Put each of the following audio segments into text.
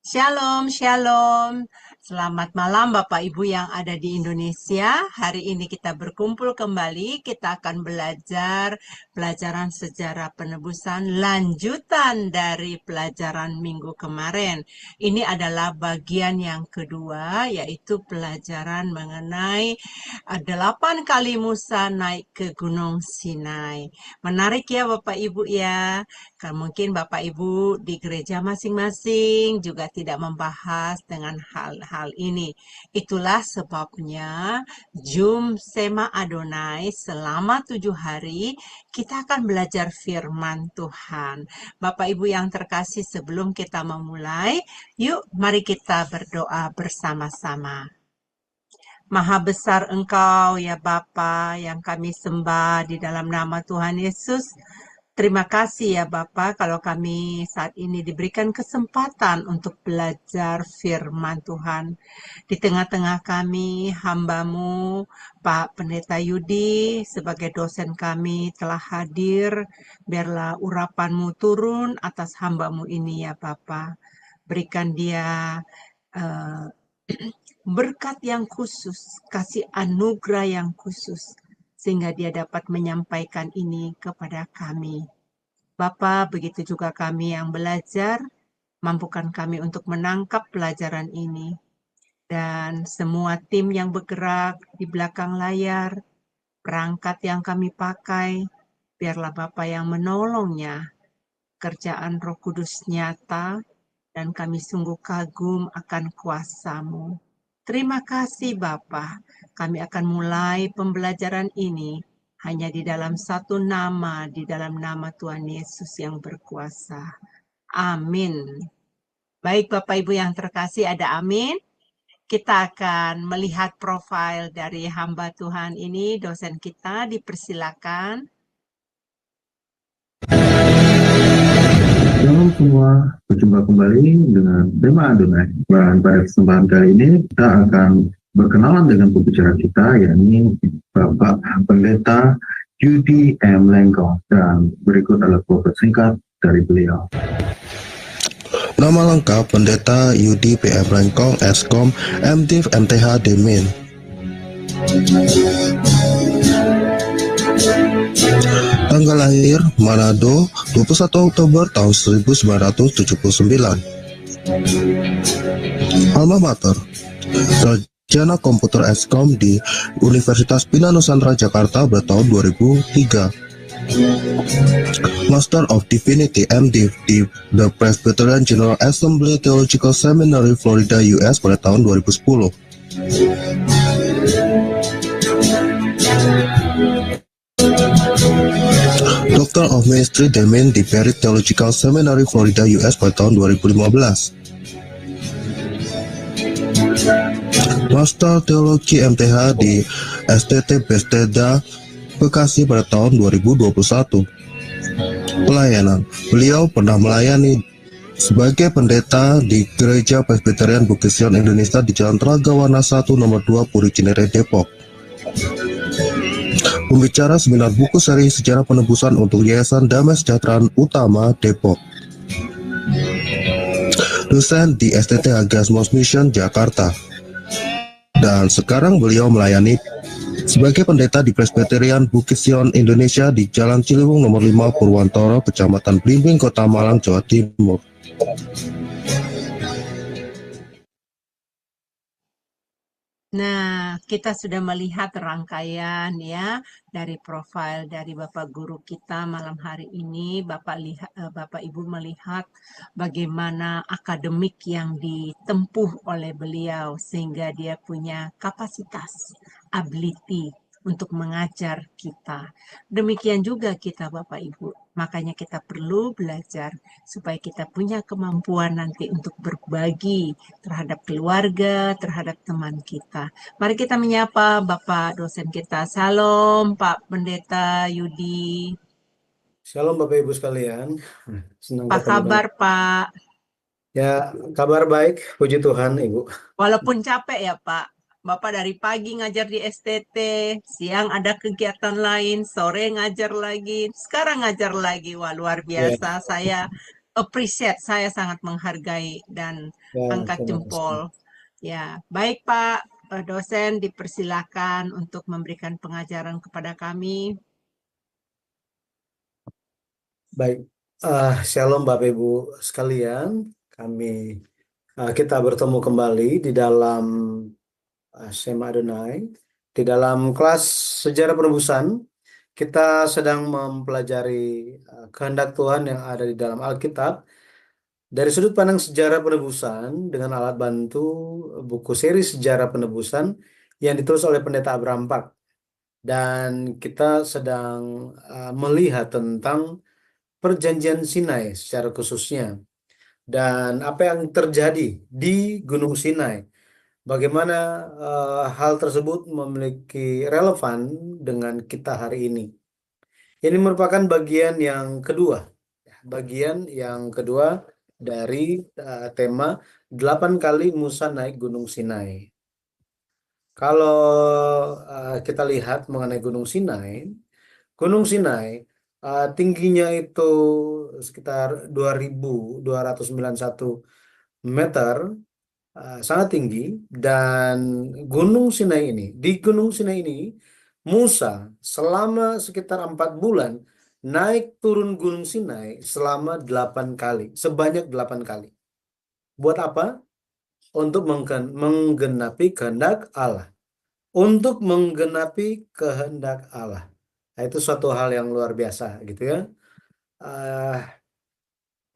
Shalom, shalom. Selamat malam Bapak Ibu yang ada di Indonesia. Hari ini kita berkumpul kembali. Kita akan belajar pelajaran sejarah penebusan lanjutan dari pelajaran minggu kemarin. Ini adalah bagian yang kedua, yaitu pelajaran mengenai 8 kali Musa naik ke Gunung Sinai. Menarik ya Bapak Ibu ya. Mungkin Bapak Ibu di gereja masing-masing juga tidak membahas dengan hal-hal ini. Itulah sebabnya Jum Sema Adonai selama 7 hari kita akan belajar firman Tuhan. Bapak Ibu yang terkasih, sebelum kita memulai, yuk mari kita berdoa bersama-sama. Maha besar Engkau ya Bapa yang kami sembah di dalam nama Tuhan Yesus. Terima kasih ya Bapa kalau kami saat ini diberikan kesempatan untuk belajar firman Tuhan. Di tengah-tengah kami, hamba-Mu, Pak Pendeta Yudi, sebagai dosen kami telah hadir. Biarlah urapan-Mu turun atas hamba-Mu ini ya Bapa. Berikan dia eh, berkat yang khusus, kasih anugerah yang khusus, sehingga dia dapat menyampaikan ini kepada kami. Bapa, begitu juga kami yang belajar, mampukan kami untuk menangkap pelajaran ini. Dan semua tim yang bergerak di belakang layar, perangkat yang kami pakai, biarlah Bapa yang menolongnya. Kerjaan Roh Kudus nyata, dan kami sungguh kagum akan kuasa-Mu. Terima kasih Bapa. Kami akan mulai pembelajaran ini hanya di dalam satu nama, di dalam nama Tuhan Yesus yang berkuasa. Amin. Baik Bapak Ibu yang terkasih, ada amin. Kita akan melihat profil dari hamba Tuhan ini, dosen kita, dipersilakan. Shalom semua, berjumpa kembali dengan tema Adonai. Dan pada kesempatan kali ini kita akan berkenalan dengan pembicara kita, yakni Bapak Pendeta Yudi M. Lengkong. Dan berikut adalah profil singkat dari beliau. Nama lengkap Pendeta Yudi PM Lengkong, Eskom, MDiv MTH Demin. Tanggal lahir Manado 21 Oktober tahun 1979. Alma mater Sarjana Komputer Eskom di Universitas Bina Nusantara Jakarta pada tahun 2003. Master of Divinity MDiv di The Presbyterian General Assembly Theological Seminary Florida US pada tahun 2010. Doctor of Ministry Demin di Perry Theological Seminary Florida US pada tahun 2015. Master Teologi MTH di STT Bethesda Bekasi pada tahun 2021. Pelayanan, beliau pernah melayani sebagai pendeta di Gereja Presbyterian Bukit Sion Indonesia di Jalan Ragawana 1 nomor 2 Puri Cinere Depok. Pembicara seminar buku seri Sejarah Penebusan untuk Yayasan Damai Sejahtera Utama Depok. Dosen di STT Hagiasmos Mission Jakarta. Dan sekarang beliau melayani sebagai pendeta di Presbyterian Bukit Sion Indonesia di Jalan Ciliwung nomor 5 Purwantoro, Kecamatan Blimbing, Kota Malang, Jawa Timur. Nah, kita sudah melihat rangkaian ya dari profil dari Bapak Guru kita malam hari ini. Bapak Ibu melihat bagaimana akademik yang ditempuh oleh beliau sehingga dia punya kapasitas, ability untuk mengajar kita. Demikian juga kita Bapak Ibu. Makanya kita perlu belajar supaya kita punya kemampuan nanti untuk berbagi terhadap keluarga, terhadap teman kita. Mari kita menyapa Bapak dosen kita. Salam Pak Pendeta Yudi. Shalom Bapak Ibu sekalian, senang Apa ketemu kabar Pak? Ya, kabar baik, puji Tuhan Ibu. Walaupun capek ya Pak. Bapak dari pagi ngajar di STT, siang ada kegiatan lain, sore ngajar lagi, sekarang ngajar lagi. Wah luar biasa. Saya appreciate, saya sangat menghargai dan Ya, angkat terima jempol. kasih. Ya, baik Pak dosen, dipersilakan untuk memberikan pengajaran kepada kami. Baik, Shalom Bapak Ibu sekalian. Kita bertemu kembali di dalam Shema Adonai. Di dalam kelas sejarah penebusan, kita sedang mempelajari kehendak Tuhan yang ada di dalam Alkitab dari sudut pandang sejarah penebusan dengan alat bantu buku seri sejarah penebusan yang ditulis oleh Pendeta Abraham Pak. Dan kita sedang melihat tentang Perjanjian Sinai secara khususnya dan apa yang terjadi di Gunung Sinai. Bagaimana hal tersebut memiliki relevan dengan kita hari ini. Ini merupakan bagian yang kedua dari tema 8 kali Musa naik Gunung Sinai. Kalau kita lihat mengenai Gunung Sinai tingginya itu sekitar 2.291 meter, sangat tinggi. Dan di Gunung Sinai ini, Musa selama sekitar 4 bulan naik turun Gunung Sinai selama 8 kali, sebanyak 8 kali. Buat apa? Untuk menggenapi kehendak Allah. Untuk menggenapi kehendak Allah. Nah, itu suatu hal yang luar biasa gitu ya. Eh,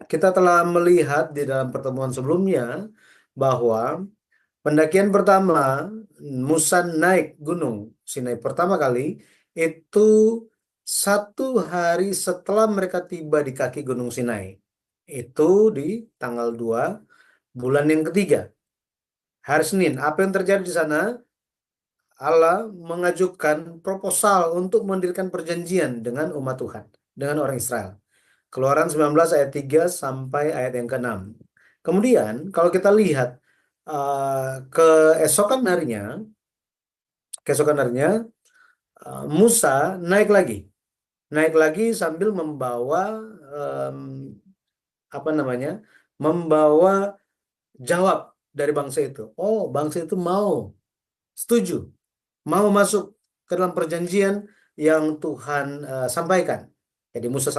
kita telah melihat di dalam pertemuan sebelumnya bahwa pendakian pertama Musa naik Gunung Sinai pertama kali itu 1 hari setelah mereka tiba di kaki Gunung Sinai. Itu di tanggal 2 bulan yang ketiga, hari Senin. Apa yang terjadi di sana? Allah mengajukan proposal untuk mendirikan perjanjian dengan umat Tuhan, dengan orang Israel. Keluaran 19 ayat 3 sampai ayat yang ke-6. Kemudian kalau kita lihat keesokan harinya Musa naik lagi sambil membawa em, membawa jawab dari bangsa itu. Oh, bangsa itu setuju, mau masuk ke dalam perjanjian yang Tuhan sampaikan. Jadi Musa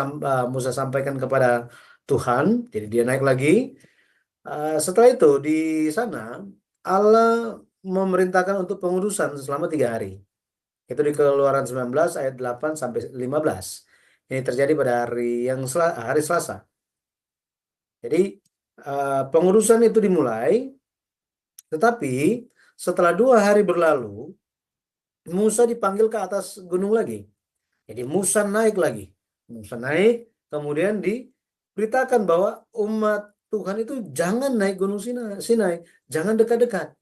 sampaikan kepada Tuhan, jadi dia naik lagi. Setelah itu di sana Allah memerintahkan untuk pengudusan selama 3 hari. Itu di Keluaran 19 ayat 8 sampai 15. Ini terjadi pada hari Selasa. Jadi pengudusan itu dimulai, tetapi setelah 2 hari berlalu, Musa dipanggil ke atas gunung lagi. Jadi Musa naik lagi. Kemudian diberitakan bahwa umat Tuhan itu jangan naik Gunung Sinai, jangan dekat-dekat.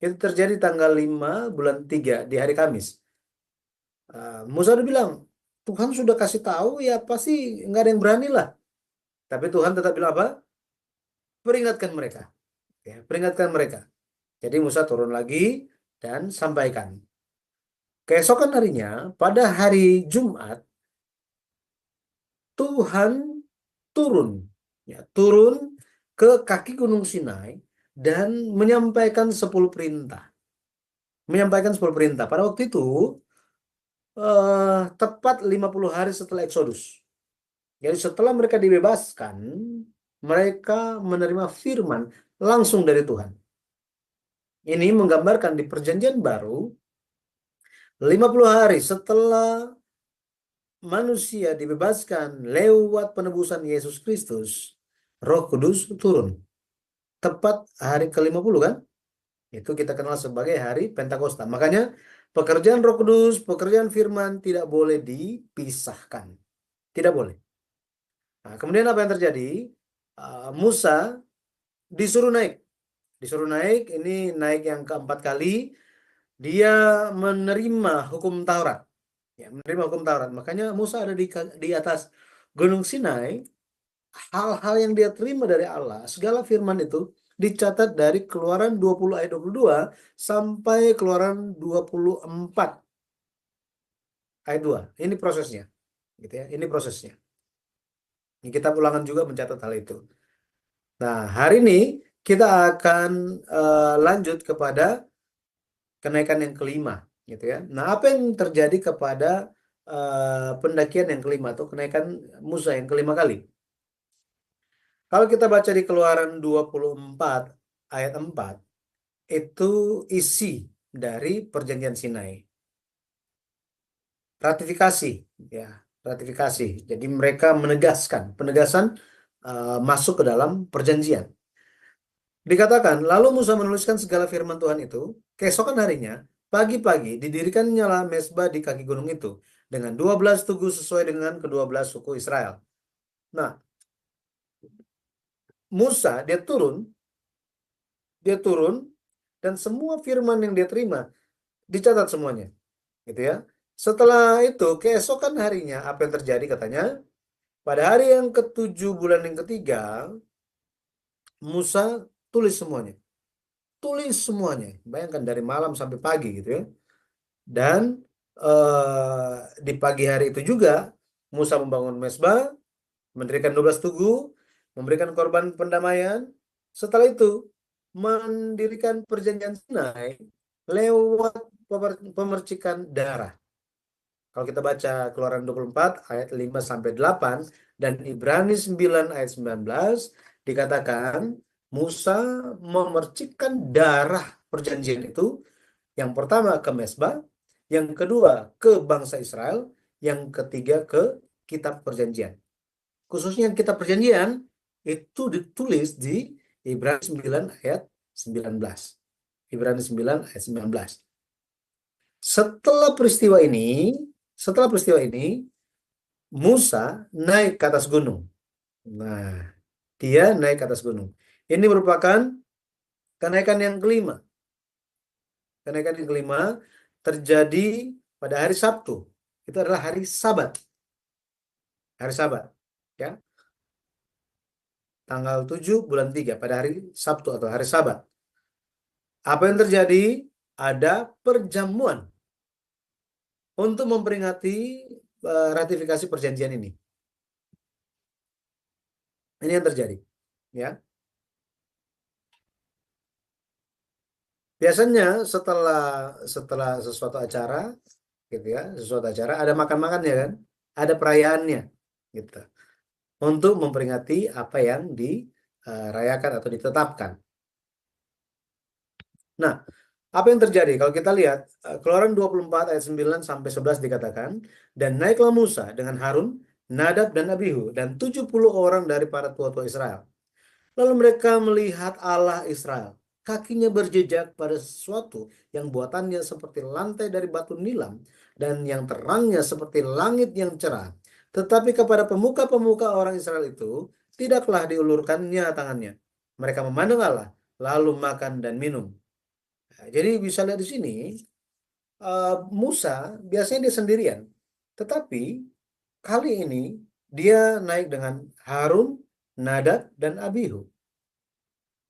Itu terjadi tanggal 5 bulan 3 di hari Kamis. Musa udah bilang, Tuhan sudah kasih tahu, ya pasti nggak ada yang berani lah. Tapi Tuhan tetap bilang apa? Peringatkan mereka. Ya, peringatkan mereka. Jadi Musa turun lagi dan sampaikan. Keesokan harinya, pada hari Jumat, Tuhan turun ke kaki Gunung Sinai dan menyampaikan 10 perintah. Pada waktu itu tepat 50 hari setelah Eksodus. Jadi setelah mereka dibebaskan, mereka menerima firman langsung dari Tuhan. Ini menggambarkan di perjanjian baru, 50 hari setelah manusia dibebaskan lewat penebusan Yesus Kristus, Roh Kudus turun. Tepat hari ke-50 kan? Itu kita kenal sebagai hari Pentakosta. Makanya pekerjaan Roh Kudus, pekerjaan firman tidak boleh dipisahkan. Tidak boleh. Nah, kemudian apa yang terjadi? Musa disuruh naik. Ini naik yang keempat kali. Dia menerima hukum Taurat. Makanya Musa ada di atas Gunung Sinai. Hal-hal yang dia terima dari Allah, segala firman itu dicatat dari Keluaran 20 ayat 22 sampai Keluaran 24 ayat 2. Ini prosesnya. Gitu ya. Ini prosesnya. Kitab Ulangan juga mencatat hal itu. Nah, hari ini kita akan lanjut kepada kenaikan yang kelima, gitu ya. Nah, apa yang terjadi kepada pendakian yang kelima atau kenaikan Musa yang kelima kali? Kalau kita baca di Keluaran 24 ayat 4, itu isi dari perjanjian Sinai. Ratifikasi, ya, ratifikasi. Jadi mereka penegasan masuk ke dalam perjanjian. Dikatakan, lalu Musa menuliskan segala firman Tuhan itu. Keesokan harinya, pagi-pagi didirikan nyala mezbah di kaki gunung itu dengan 12 tugu sesuai dengan ke-12 suku Israel. Nah, Musa dia turun dan semua firman yang dia terima dicatat semuanya, gitu ya. Setelah itu, keesokan harinya apa yang terjadi katanya? Pada hari yang ke-7 bulan yang ketiga, Musa tulis semuanya. Tulis semuanya. Bayangkan dari malam sampai pagi gitu ya. Dan di pagi hari itu juga Musa membangun mezbah, mendirikan 12 tugu, memberikan korban pendamaian. Setelah itu mendirikan perjanjian Sinai lewat pemercikan darah. Kalau kita baca Keluaran 24 ayat 5 sampai 8 dan Ibrani 9 ayat 19 dikatakan Musa memercikkan darah perjanjian itu, yang pertama ke mezbah, yang kedua ke bangsa Israel, yang ketiga ke kitab perjanjian. Khususnya kitab perjanjian itu ditulis di Ibrani 9 ayat 19. Ibrani 9 ayat 19. Setelah peristiwa ini, Musa naik ke atas gunung. Nah, dia naik ke atas gunung. Ini merupakan kenaikan yang kelima. Kenaikan yang kelima terjadi pada hari Sabtu. Itu adalah hari Sabat. Hari Sabat, ya. Tanggal 7 bulan 3 pada hari Sabtu atau hari Sabat. Apa yang terjadi? Ada perjamuan untuk memperingati ratifikasi perjanjian ini. Ini yang terjadi, ya. Biasanya setelah sesuatu acara, gitu ya, ada makan-makannya kan, ada perayaannya, gitu, untuk memperingati apa yang dirayakan atau ditetapkan. Nah, apa yang terjadi? Kalau kita lihat Keluaran 24 ayat 9 sampai 11 dikatakan, dan naiklah Musa dengan Harun, Nadab dan Abihu dan 70 orang dari para tua-tua Israel. Lalu mereka melihat Allah Israel. Kakinya berjejak pada sesuatu yang buatannya seperti lantai dari batu nilam dan yang terangnya seperti langit yang cerah. Tetapi kepada pemuka-pemuka orang Israel itu tidaklah diulurkannya tangannya. Mereka memandang Allah, lalu makan dan minum. Nah, jadi bisa lihat di sini, Musa biasanya dia sendirian. Tetapi kali ini dia naik dengan Harun, Nadab, dan Abihu.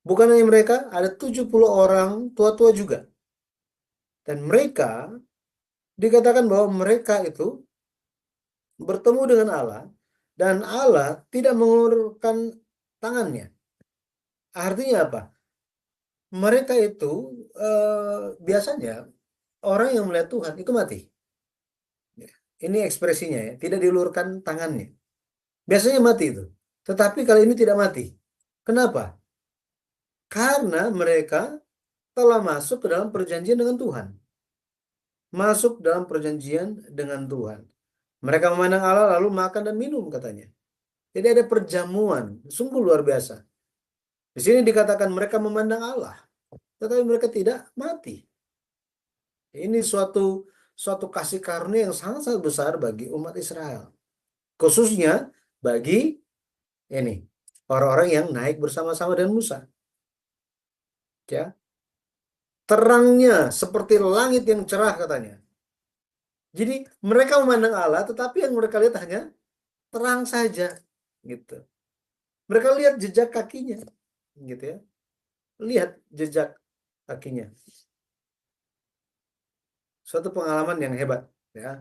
Bukan hanya mereka, ada 70 orang tua-tua juga. Dan mereka dikatakan bahwa mereka itu bertemu dengan Allah dan Allah tidak mengulurkan tangannya. Artinya apa? Mereka itu biasanya orang yang melihat Tuhan itu mati. Ini ekspresinya ya, tidak diulurkan tangannya. Biasanya mati itu. Tetapi kali ini tidak mati. Kenapa? Karena mereka telah masuk ke dalam perjanjian dengan Tuhan. Masuk dalam perjanjian dengan Tuhan. Mereka memandang Allah lalu makan dan minum katanya. Jadi ada perjamuan, sungguh luar biasa. Di sini dikatakan mereka memandang Allah, tetapi mereka tidak mati. Ini suatu kasih karunia yang sangat-sangat besar bagi umat Israel. Khususnya bagi ini orang-orang yang naik bersama-sama dengan Musa. Ya. Terangnya seperti langit yang cerah katanya. Jadi mereka memandang Allah, tetapi yang mereka lihat hanya terang saja, gitu. Mereka lihat jejak kakinya, gitu ya. Lihat jejak kakinya. Suatu pengalaman yang hebat, ya.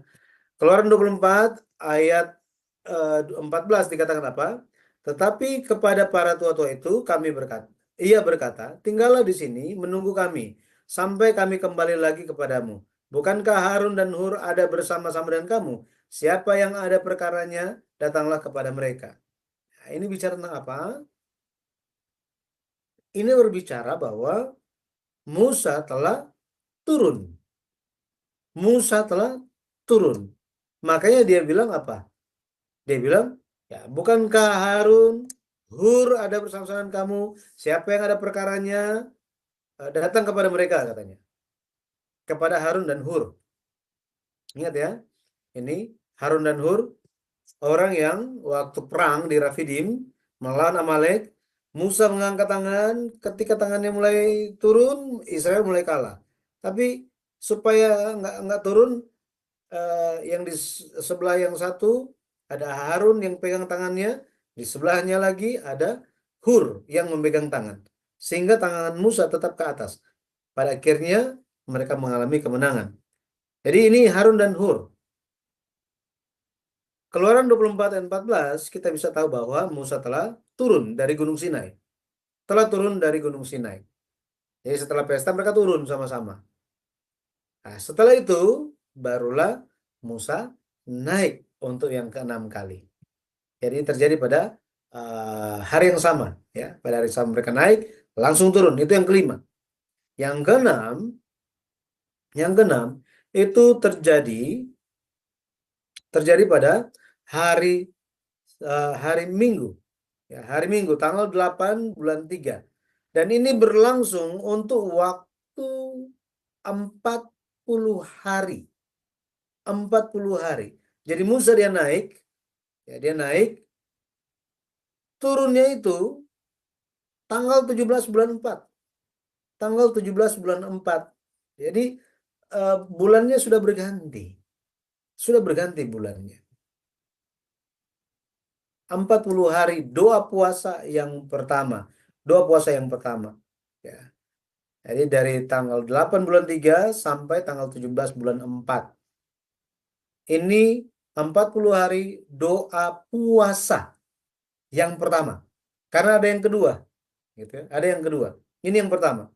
Keluaran 24 ayat 14 dikatakan apa? Tetapi kepada para tua-tua itu ia berkata, tinggallah di sini menunggu kami sampai kami kembali lagi kepadamu. Bukankah Harun dan Hur ada bersama-sama dengan kamu? Siapa yang ada perkaranya, datanglah kepada mereka. Nah, ini bicara tentang apa? Ini berbicara bahwa Musa telah turun. Musa telah turun. Makanya dia bilang apa? Dia bilang, ya, bukankah Harun, Hur ada bersama-sama dengan kamu? Siapa yang ada perkaranya, datang kepada mereka, katanya. Kepada Harun dan Hur. Ingat ya, ini Harun dan Hur, orang yang waktu perang di Rafidim, melawan Amalek, Musa mengangkat tangan, ketika tangannya mulai turun, Israel mulai kalah. Tapi supaya nggak turun, yang di sebelah yang satu ada Harun yang pegang tangannya, di sebelahnya lagi ada Hur yang memegang tangan, sehingga tangan Musa tetap ke atas. Pada akhirnya mereka mengalami kemenangan. Jadi ini Harun dan Hur. Keluaran 24 ayat 14 kita bisa tahu bahwa Musa telah turun dari Gunung Sinai. Telah turun dari Gunung Sinai. Jadi setelah pesta mereka turun sama-sama. Nah, setelah itu barulah Musa naik untuk yang ke-6 kali. Jadi ini terjadi pada hari yang sama, ya. Pada hari yang sama mereka naik, langsung turun. Itu yang kelima. Yang keenam itu terjadi pada hari Minggu. Ya, hari Minggu tanggal 8 bulan 3. Dan ini berlangsung untuk waktu 40 hari. 40 hari. Jadi Musa dia naik, turunnya itu tanggal 17 bulan 4. Tanggal 17 bulan 4. Jadi bulannya sudah berganti. Sudah berganti bulannya. 40 hari doa puasa yang pertama. Doa puasa yang pertama. Ya. Jadi dari tanggal 8 bulan 3 sampai tanggal 17 bulan 4. Ini 40 hari doa puasa yang pertama. Karena ada yang kedua. Gitu ya. Ada yang kedua. Ini yang pertama.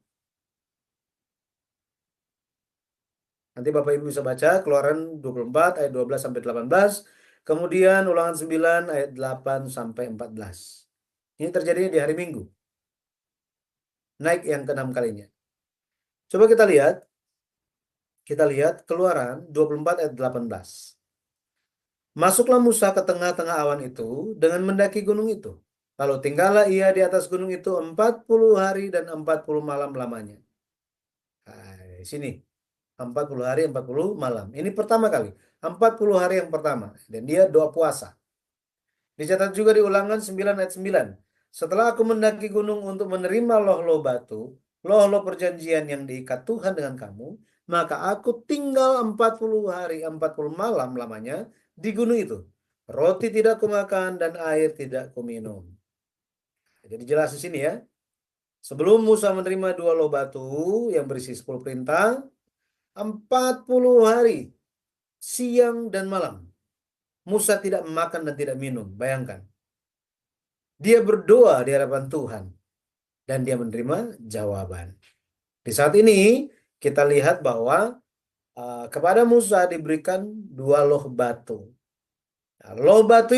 Nanti Bapak Ibu bisa baca Keluaran 24 ayat 12 sampai 18. Kemudian Ulangan 9 ayat 8 sampai 14. Ini terjadi di hari Minggu. Naik yang ke-6 kalinya. Coba kita lihat. Keluaran 24 ayat 18. Masuklah Musa ke tengah-tengah awan itu dengan mendaki gunung itu. Lalu tinggallah ia di atas gunung itu 40 hari dan 40 malam lamanya. Nah, di sini 40 hari 40 malam. Ini pertama kali. 40 hari yang pertama. Dan dia doa puasa. Dicatat juga di Ulangan 9 ayat 9. Setelah aku mendaki gunung untuk menerima loh-loh batu, loh-loh perjanjian yang diikat Tuhan dengan kamu, maka aku tinggal 40 hari 40 malam lamanya di gunung itu. Roti tidak kumakan dan air tidak kuminum. Jadi jelas di sini ya. Sebelum Musa menerima 2 loh batu yang berisi 10 perintah, 40 hari siang dan malam Musa tidak makan dan tidak minum. Bayangkan. Dia berdoa di hadapan Tuhan dan dia menerima jawaban. Di saat ini kita lihat bahwa kepada Musa diberikan 2 loh batu. Nah, loh batu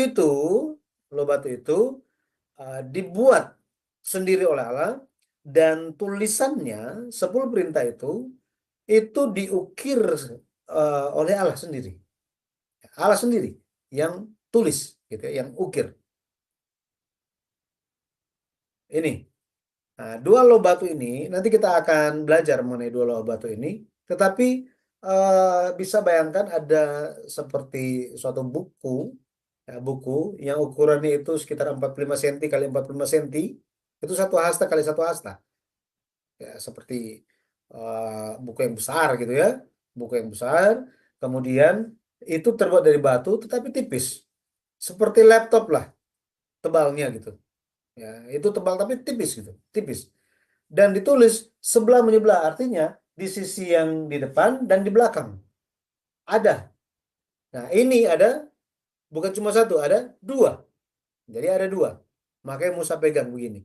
itu dibuat sendiri oleh Allah dan tulisannya 10 perintah itu diukir oleh Allah sendiri. Allah sendiri yang tulis gitu ya, yang ukir. Ini. Nah, 2 loh batu ini nanti kita akan belajar mengenai 2 loh batu ini, tetapi bisa bayangkan ada seperti suatu buku yang ukurannya itu sekitar 45 cm kali 45 cm, itu 1 hasta kali 1 hasta. Ya, seperti buku yang besar gitu ya, buku yang besar. Kemudian itu terbuat dari batu tetapi tipis, seperti laptop lah tebalnya gitu. Ya, itu tebal tapi tipis gitu, tipis. Dan ditulis sebelah menyebelah, artinya di sisi yang di depan dan di belakang ada. Nah, ini ada Bukan cuma satu, ada dua. Jadi ada dua. Makanya Musa pegang begini.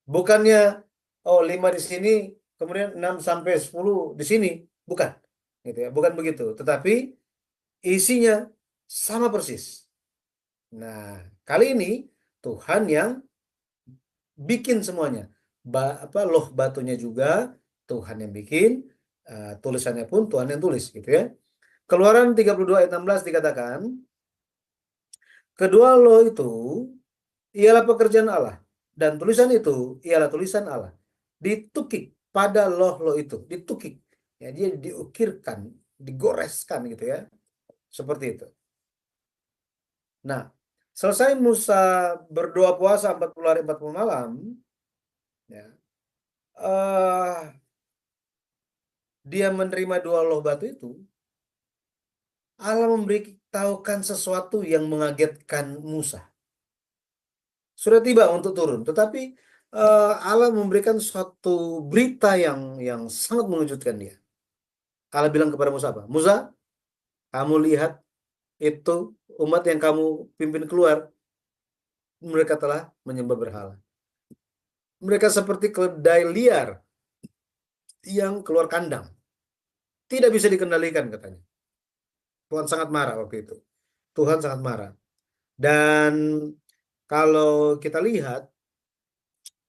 Bukannya, oh 5 di sini, kemudian 6 sampai 10 di sini. Bukan. Gitu ya. Bukan begitu. Tetapi isinya sama persis. Nah, kali ini Tuhan yang bikin semuanya. Loh batunya juga Tuhan yang bikin, tulisannya pun Tuhan yang tulis gitu ya. Keluaran 32 ayat 16 dikatakan, kedua loh itu ialah pekerjaan Allah dan tulisan itu ialah tulisan Allah. Ditukik pada loh itu, ditukik. Ya, dia diukirkan, digoreskan gitu ya. Seperti itu. Nah, selesai Musa berdoa puasa 40 hari 40 malam, ya, dia menerima dua loh batu itu, Allah memberitahukan sesuatu yang mengagetkan Musa. Sudah tiba untuk turun, tetapi Allah memberikan suatu berita yang sangat mengejutkan dia. Allah bilang kepada Musa apa? Musa, kamu lihat itu umat yang kamu pimpin keluar, mereka telah menyembah berhala. Mereka seperti keledai liar yang keluar kandang. Tidak bisa dikendalikan katanya. Tuhan sangat marah waktu itu. Tuhan sangat marah. Dan kalau kita lihat,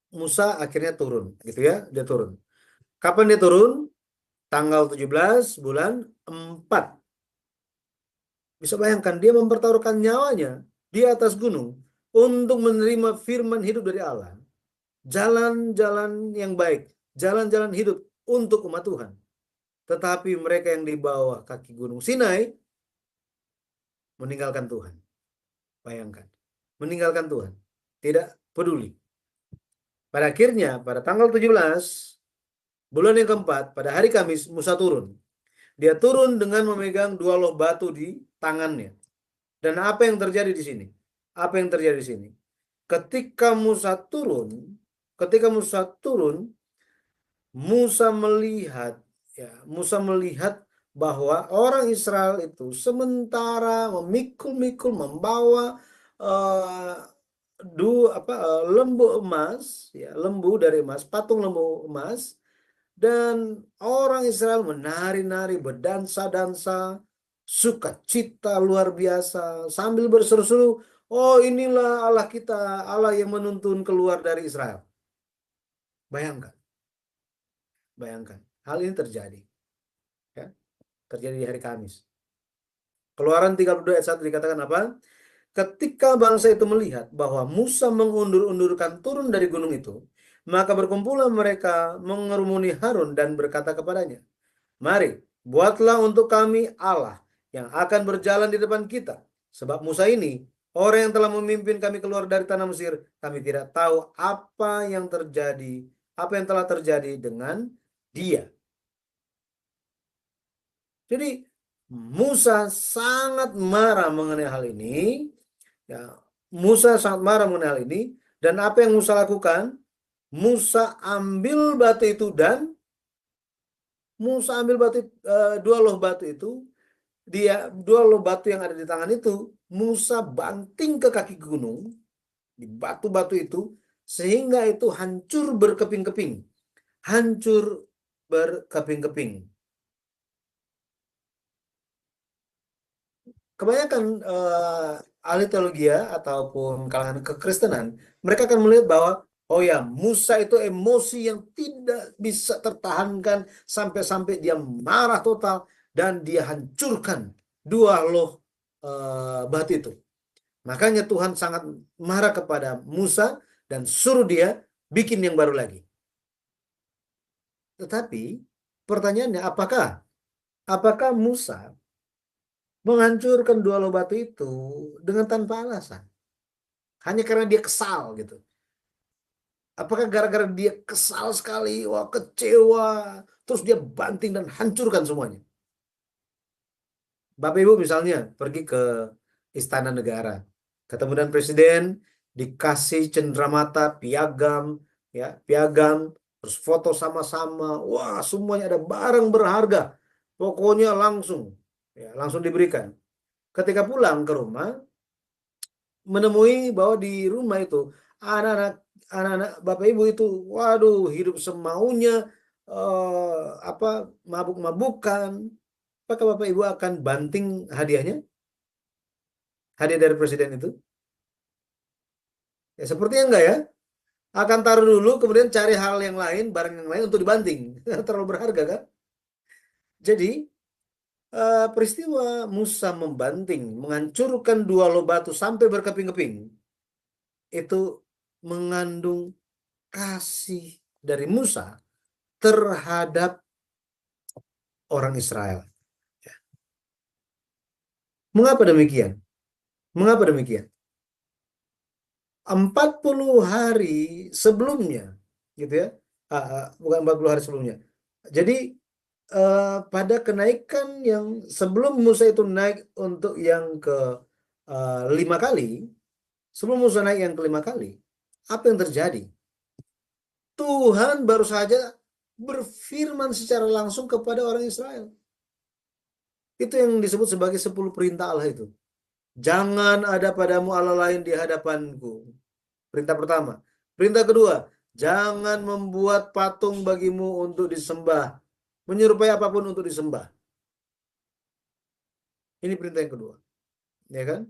Musa akhirnya turun, gitu ya, dia turun. Kapan dia turun? Tanggal 17 bulan 4. Bisa bayangkan, dia mempertaruhkan nyawanya di atas gunung untuk menerima firman hidup dari Allah. Jalan-jalan yang baik, jalan-jalan hidup untuk umat Tuhan. Tetapi mereka yang di bawah kaki gunung Sinai meninggalkan Tuhan. Bayangkan, meninggalkan Tuhan. Tidak peduli. Pada akhirnya, pada tanggal 17, bulan yang keempat, pada hari Kamis, Musa turun. Dia turun dengan memegang dua loh batu di tangannya. Dan apa yang terjadi di sini? Apa yang terjadi di sini? Ketika Musa turun, Musa melihat bahwa orang Israel itu sementara memikul-mikul membawa lembu emas, ya, lembu dari emas, patung lembu emas, dan orang Israel menari-nari, berdansa-dansa, sukacita luar biasa sambil berseru-seru, oh inilah Allah kita, Allah yang menuntun keluar dari Israel. Bayangkan hal ini terjadi, ya, terjadi di hari Kamis. Keluaran 32 ayat 1 dikatakan apa? Ketika bangsa itu melihat bahwa Musa mengundur-undurkan turun dari gunung itu, maka berkumpullah mereka mengerumuni Harun dan berkata kepadanya, mari, buatlah untuk kami Allah yang akan berjalan di depan kita. Sebab Musa ini, orang yang telah memimpin kami keluar dari tanah Mesir, kami tidak tahu apa yang telah terjadi dengan dia. Jadi Musa sangat marah mengenai hal ini. Ya, Musa sangat marah mengenai hal ini. Dan apa yang Musa lakukan? Musa ambil batu itu dan dua loh batu itu. Dua loh batu yang ada di tangan itu, Musa banting ke kaki gunung, di batu-batu itu, sehingga itu hancur berkeping-keping. Kebanyakan ahli teologi ataupun kalangan kekristenan, mereka akan melihat bahwa oh ya, Musa itu emosi yang tidak bisa tertahankan sampai dia marah total dan dia hancurkan dua loh batu itu. Makanya Tuhan sangat marah kepada Musa dan suruh dia bikin yang baru lagi. Tetapi pertanyaannya, apakah Musa menghancurkan dua loh batu itu dengan tanpa alasan? Hanya karena dia kesal gitu. Apakah gara-gara dia kesal sekali, wah kecewa, terus dia banting dan hancurkan semuanya? Bapak Ibu misalnya pergi ke istana negara, ketemu dengan presiden, dikasih cenderamata, piagam, terus foto sama-sama, wah semuanya ada barang berharga, pokoknya langsung diberikan. Ketika pulang ke rumah, menemui bahwa di rumah itu anak-anak Bapak Ibu itu, waduh, hidup semaunya, mabuk-mabukan, apakah Bapak Ibu akan banting hadiahnya, hadiah dari presiden itu? Ya sepertinya enggak ya. Akan taruh dulu, kemudian cari hal yang lain, barang yang lain untuk dibanting. Terlalu berharga kan? Jadi peristiwa Musa membanting, menghancurkan 2 loh batu sampai berkeping-keping, itu mengandung kasih dari Musa terhadap orang Israel. Mengapa demikian? Mengapa demikian? 40 hari sebelumnya, gitu ya. Bukan 40 hari sebelumnya. Jadi pada kenaikan yang sebelum Musa itu naik untuk yang ke 5 kali, sebelum Musa naik yang ke 5 kali, apa yang terjadi? Tuhan baru saja berfirman secara langsung kepada orang Israel. Itu yang disebut sebagai 10 perintah Allah itu. Jangan ada padamu Allah lain di hadapanku. Perintah pertama. Perintah kedua, jangan membuat patung bagimu untuk disembah, menyerupai apapun untuk disembah. Ini perintah yang kedua. Ya kan?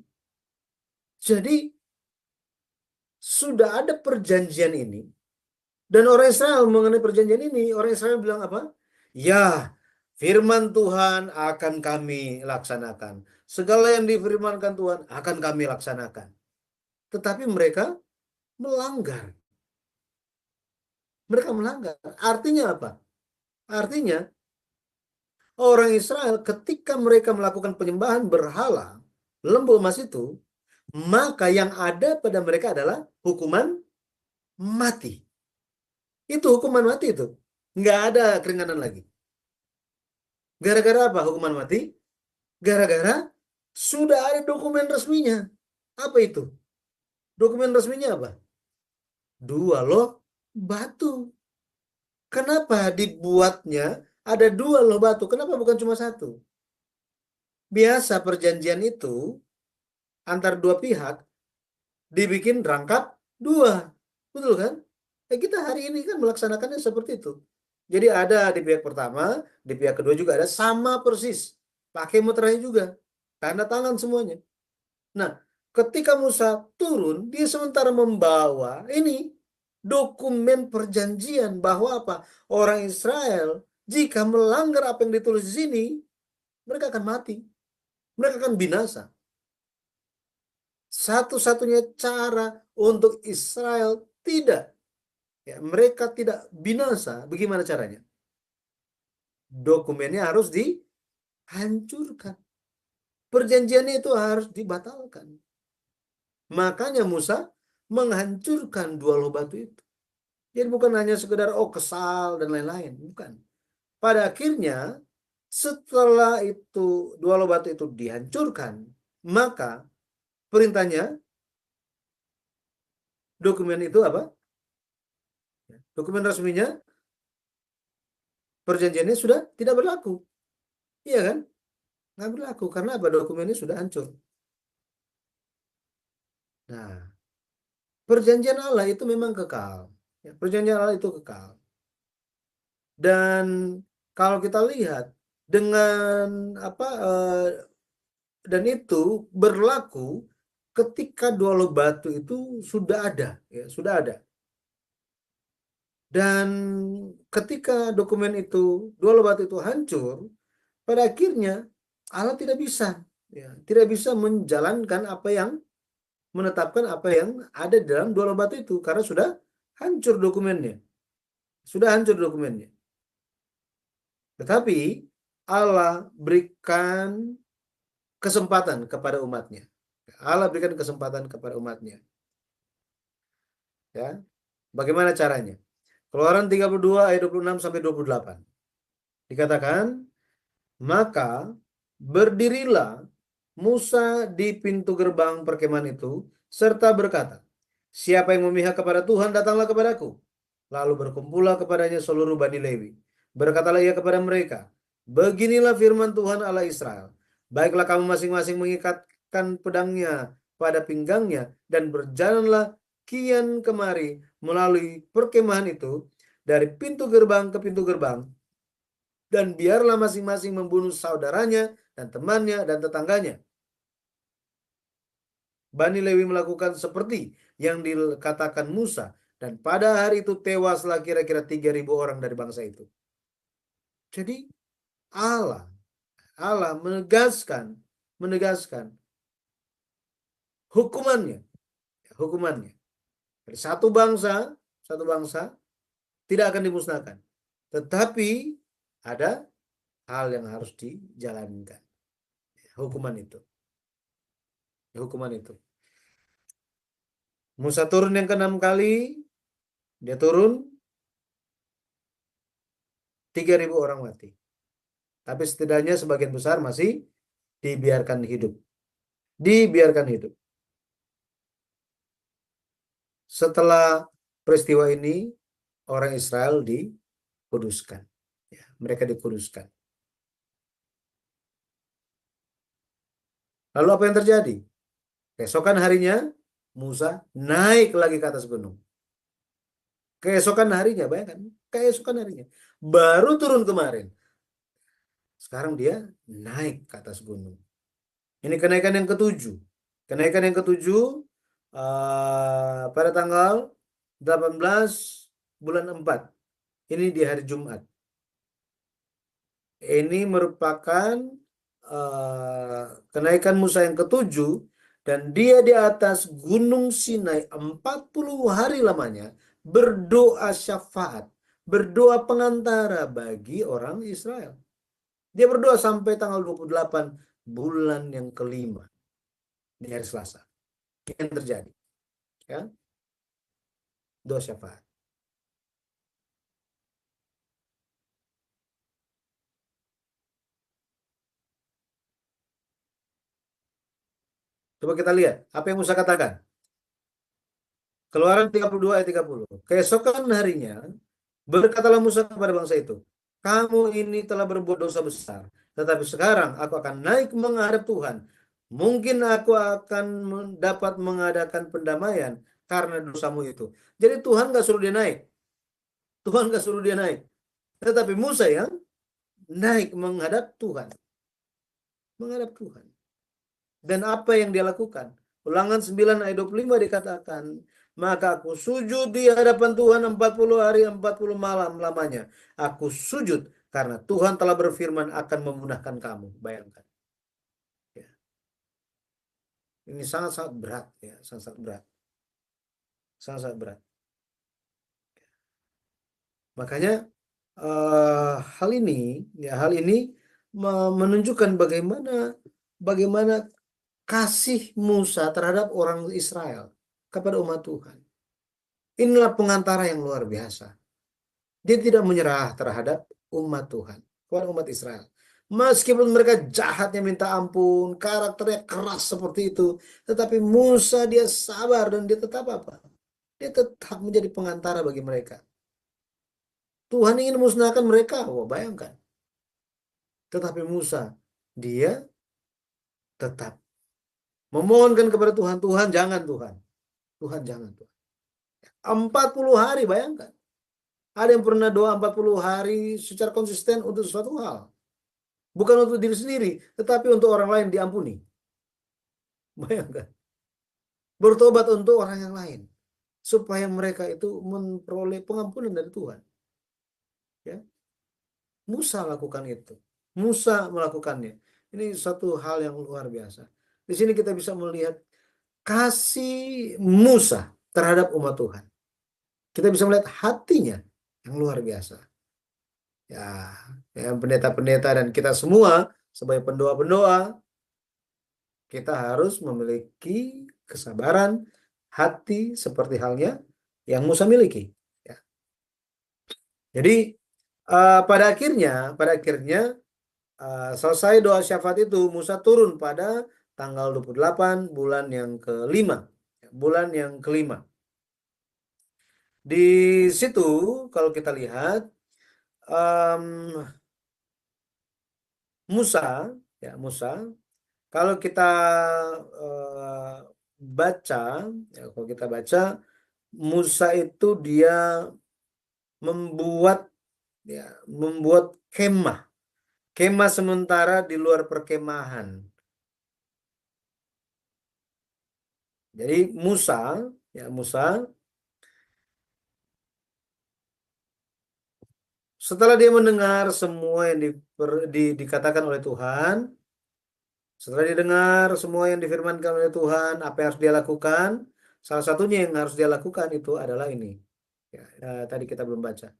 Jadi sudah ada perjanjian ini. Dan orang Israel mengenai perjanjian ini, orang Israel bilang apa? Ya, firman Tuhan akan kami laksanakan. Segala yang difirmankan Tuhan akan kami laksanakan. Tetapi mereka melanggar. Mereka melanggar. Artinya apa? Artinya orang Israel ketika mereka melakukan penyembahan berhala, lembu emas itu, maka yang ada pada mereka adalah hukuman mati. Itu hukuman mati itu. Nggak ada keringanan lagi. Gara-gara apa hukuman mati? Gara-gara sudah ada dokumen resminya. Apa itu? Dokumen resminya apa? 2 loh batu. Kenapa dibuatnya ada 2 loh batu? Kenapa bukan cuma 1? Biasa perjanjian itu antar 2 pihak dibikin rangkap 2. Betul kan? Kita hari ini kan melaksanakannya seperti itu. Jadi ada di pihak pertama, di pihak kedua juga ada, sama persis. Pakai meterai juga. Tanda tangan semuanya. Nah, ketika Musa turun, dia sementara membawa ini dokumen perjanjian bahwa apa? Orang Israel jika melanggar apa yang ditulis di sini, mereka akan mati. Mereka akan binasa. Satu-satunya cara untuk Israel mereka tidak binasa, bagaimana caranya? Dokumennya harus dihancurkan. Perjanjiannya itu harus dibatalkan. Makanya Musa menghancurkan 2 loh batu itu. Jadi bukan hanya sekedar kesal dan lain-lain, bukan. Pada akhirnya setelah itu 2 loh batu itu dihancurkan, maka perintahnya, dokumen itu apa? Dokumen resminya, perjanjiannya sudah tidak berlaku. Iya kan? Nggak berlaku. Karena apa? Dokumennya sudah hancur. Nah, perjanjian Allah itu memang kekal. Perjanjian Allah itu kekal. Dan kalau kita lihat dengan dan itu berlaku ketika 2 loh batu itu sudah ada, sudah ada. Dan ketika dokumen itu, 2 loh batu itu hancur, pada akhirnya Allah tidak bisa menjalankan menetapkan apa yang ada di dalam 2 loh batu itu, karena sudah hancur dokumennya. Tetapi Allah berikan kesempatan kepada umatnya. Ya. Bagaimana caranya? Keluaran 32 ayat 26 sampai 28. Dikatakan, maka berdirilah Musa di pintu gerbang perkemahan itu, serta berkata, siapa yang memihak kepada Tuhan, datanglah kepadaku. Lalu berkumpullah kepadanya seluruh Bani Lewi. Berkatalah ia kepada mereka, beginilah firman Tuhan Allah Israel. Baiklah kamu masing-masing mengikatkan pedangnya pada pinggangnya, dan berjalanlah kian kemari melalui perkemahan itu dari pintu gerbang ke pintu gerbang, dan biarlah masing-masing membunuh saudaranya dan temannya dan tetangganya. Bani Lewi melakukan seperti yang dikatakan Musa, dan pada hari itu tewaslah kira-kira 3.000 orang dari bangsa itu. Jadi Allah menegaskan hukumannya. Dari satu bangsa tidak akan dimusnahkan. Tetapi ada hal yang harus dijalankan. Hukuman itu. Musa turun yang ke-6 kali, dia turun, 3.000 orang mati. Tapi setidaknya sebagian besar masih dibiarkan hidup. Setelah peristiwa ini, orang Israel dikuduskan. Ya, mereka dikuduskan. Lalu apa yang terjadi? Keesokan harinya, Musa naik lagi ke atas gunung. Keesokan harinya, bayangkan. Keesokan harinya. Baru turun kemarin. Sekarang dia naik ke atas gunung. Ini kenaikan yang ke-7. Pada tanggal 18 bulan 4. Ini di hari Jumat. Ini merupakan kenaikan Musa yang ke-7, dan dia di atas Gunung Sinai 40 hari lamanya berdoa syafaat, berdoa pengantara bagi orang Israel. Dia berdoa sampai tanggal 28 bulan yang ke-5 di hari Selasa. Yang terjadi, ya, doa syafaat. Coba kita lihat apa yang Musa katakan. Keluaran 32 ayat 30. Keesokan harinya berkatalah Musa kepada bangsa itu, kamu ini telah berbuat dosa besar, tetapi sekarang aku akan naik menghadap Tuhan. Mungkin aku akan dapat mengadakan pendamaian karena dosamu itu. Jadi Tuhan gak suruh dia naik. Tetapi Musa yang naik menghadap Tuhan. Dan apa yang dia lakukan? Ulangan 9 ayat 25 dikatakan, maka aku sujud di hadapan Tuhan 40 hari 40 malam lamanya. Aku sujud karena Tuhan telah berfirman akan memunahkan kamu. Bayangkan. Ya. Ini sangat-sangat berat. Ya. Sangat-sangat berat. Makanya hal ini menunjukkan bagaimana kasih Musa terhadap orang Israel kepada umat Tuhan. Inilah pengantara yang luar biasa. Dia tidak menyerah terhadap umat Tuhan, kepada umat Israel. Meskipun mereka jahatnya minta ampun, karakternya keras seperti itu, tetapi Musa dia sabar dan dia tetap apa? Dia tetap menjadi pengantara bagi mereka. Tuhan ingin musnahkan mereka, bayangkan. Tetapi Musa, dia tetap memohonkan kepada Tuhan, Tuhan jangan Tuhan. 40 hari, bayangkan. Ada yang pernah doa 40 hari secara konsisten untuk sesuatu hal. Bukan untuk diri sendiri, tetapi untuk orang lain diampuni. Bayangkan. Bertobat untuk orang yang lain. Supaya mereka itu memperoleh pengampunan dari Tuhan. Ya. Musa lakukan itu. Musa melakukannya. Ini satu hal yang luar biasa. Di sini kita bisa melihat kasih Musa terhadap umat Tuhan. Kita bisa melihat hatinya yang luar biasa. Ya, pendeta-pendeta dan kita semua sebagai pendoa-pendoa, kita harus memiliki kesabaran hati seperti halnya yang Musa miliki. Ya. Jadi pada akhirnya selesai doa syafaat itu, Musa turun pada tanggal 28 bulan yang ke-5. Di situ kalau kita lihat Musa, kalau kita baca, ya, kalau kita baca, Musa itu dia membuat kemah sementara di luar perkemahan. Jadi Musa setelah dia mendengar semua yang dikatakan oleh Tuhan, setelah didengar semua yang difirmankan oleh Tuhan, apa yang harus dia lakukan? Salah satunya yang harus dia lakukan itu adalah ini. Ya, tadi kita belum baca.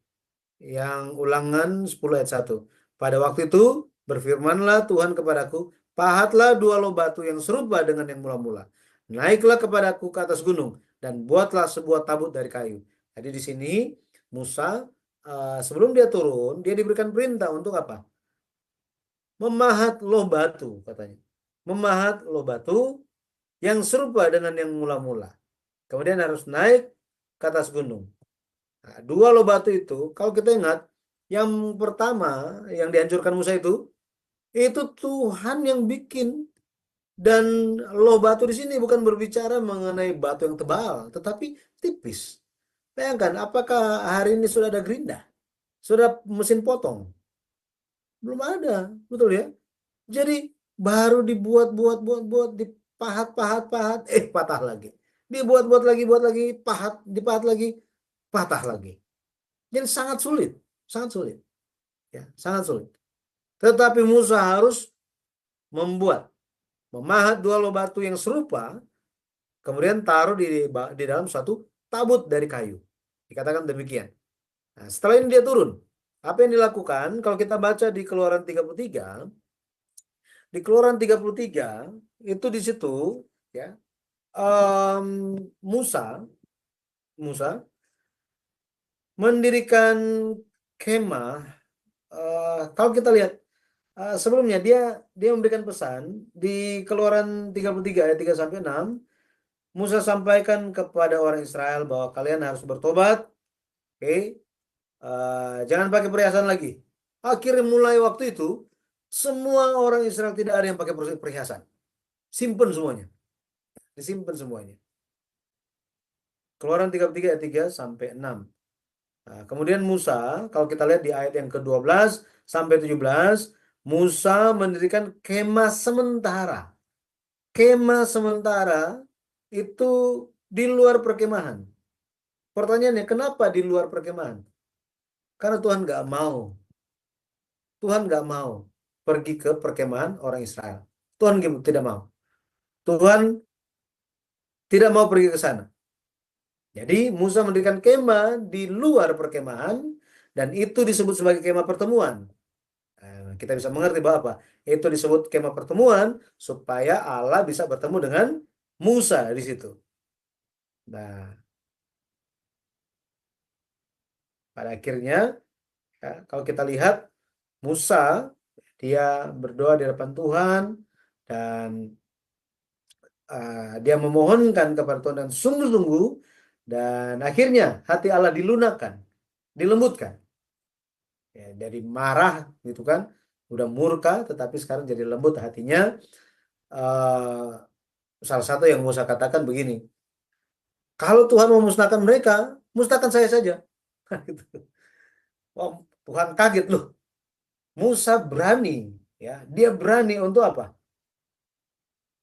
Yang Ulangan 10 ayat 1. Pada waktu itu berfirmanlah Tuhan kepadaku, pahatlah 2 loh batu yang serupa dengan yang mula-mula. Naiklah kepadaku ke atas gunung dan buatlah sebuah tabut dari kayu. Jadi di sini Musa sebelum dia turun, dia diberikan perintah untuk apa? Memahat loh batu, katanya. Memahat loh batu yang serupa dengan yang mula-mula. Kemudian harus naik ke atas gunung. Nah, 2 loh batu itu, kalau kita ingat, yang pertama yang dihancurkan Musa itu Tuhan yang bikin. Dan loh batu di sini bukan berbicara mengenai batu yang tebal, tetapi tipis. Bayangkan, apakah hari ini sudah ada gerinda? Sudah mesin potong? Belum ada, betul ya? Jadi baru dibuat, dipahat, patah lagi. Dibuat lagi, dipahat lagi, patah lagi. Jadi sangat sulit. Ya, sangat sulit. Tetapi Musa harus memahat 2 loh batu yang serupa, kemudian taruh di dalam suatu tabut dari kayu. Dikatakan demikian. Nah, setelah ini dia turun. Apa yang dilakukan? Kalau kita baca di Keluaran 33, itu di situ ya, Musa mendirikan kemah. Kalau kita lihat sebelumnya dia memberikan pesan di Keluaran 33 ayat 3 sampai 6. Musa sampaikan kepada orang Israel bahwa kalian harus bertobat. Oke. Jangan pakai perhiasan lagi. Akhirnya mulai waktu itu semua orang Israel tidak ada yang pakai perhiasan. Simpen semuanya. Disimpan semuanya. Keluaran 33 ayat 3 sampai 6. Nah, kemudian Musa, kalau kita lihat di ayat yang ke-12 sampai 17, Musa mendirikan kemah sementara. Kemah sementara itu di luar perkemahan. Pertanyaannya, kenapa di luar perkemahan? Karena Tuhan nggak mau pergi ke perkemahan orang Israel. Tuhan tidak mau. Tuhan tidak mau pergi ke sana. Jadi Musa mendirikan kemah di luar perkemahan dan itu disebut sebagai kemah pertemuan. Kita bisa mengerti bahwa apa? Itu disebut kemah pertemuan supaya Allah bisa bertemu dengan Musa di situ. Nah, pada akhirnya ya, kalau kita lihat Musa dia berdoa di hadapan Tuhan dan dia memohonkan kepada Tuhan dan sungguh-sungguh dan akhirnya hati Allah dilunakkan, dilembutkan. Ya, dari marah gitu kan, udah murka tetapi sekarang jadi lembut hatinya. Salah satu yang Musa katakan begini, kalau Tuhan mau musnahkan mereka, musnahkan saya saja. Oh, Tuhan kaget loh. Musa berani, ya, dia berani untuk apa?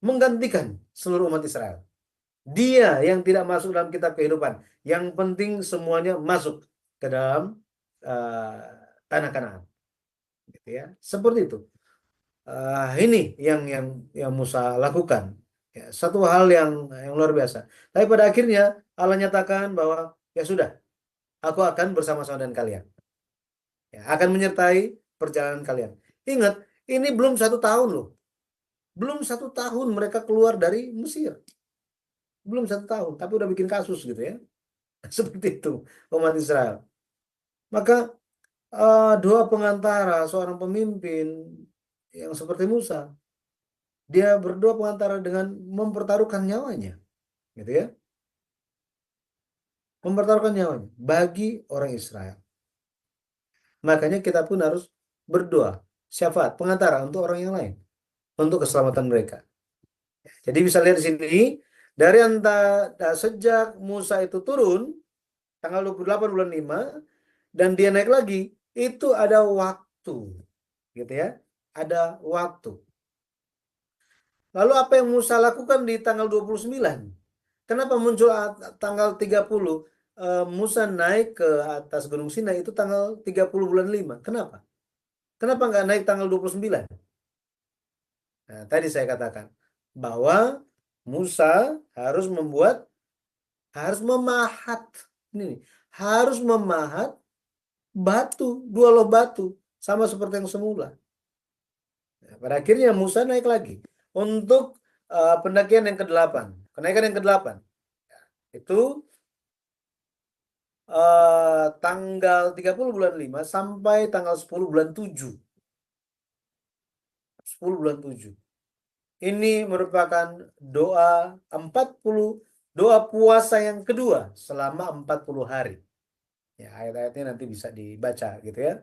Menggantikan seluruh umat Israel. Dia yang tidak masuk dalam kitab kehidupan. Yang penting semuanya masuk ke dalam tanah Kanaan. Gitu ya. Seperti itu. Ini yang Musa lakukan. Ya, satu hal yang luar biasa. Tapi pada akhirnya Allah nyatakan bahwa ya sudah, aku akan bersama-sama dengan kalian. Ya, akan menyertai perjalanan kalian. Ingat, ini belum 1 tahun loh. Belum 1 tahun mereka keluar dari Mesir. Belum 1 tahun, tapi udah bikin kasus gitu ya. Seperti itu umat Israel. Maka doa pengantara seorang pemimpin yang seperti Musa, dia berdoa pengantara dengan mempertaruhkan nyawanya, gitu ya. Mempertaruhkan nyawanya bagi orang Israel. Makanya kita pun harus berdoa syafaat pengantara untuk orang yang lain, untuk keselamatan mereka. Jadi bisa lihat di sini Dari sejak Musa itu turun tanggal 28 bulan 5 dan dia naik lagi, itu ada waktu, gitu ya. Ada waktu. Lalu apa yang Musa lakukan di tanggal 29? Kenapa muncul tanggal 30? Musa naik ke atas Gunung Sinai itu tanggal 30 bulan 5. Kenapa? Kenapa nggak naik tanggal 29? Nah, tadi saya katakan bahwa Musa harus memahat. Ini harus memahat batu, 2 loh batu. Sama seperti yang semula. Nah, pada akhirnya Musa naik lagi untuk pendakian yang ke-8. Kenaikan yang ke-8. Itu tanggal 30 bulan 5 sampai tanggal 10 bulan 7. 10 bulan 7. Ini merupakan doa 40, doa puasa yang kedua selama 40 hari. Ya, ayat-ayatnya nanti bisa dibaca gitu ya.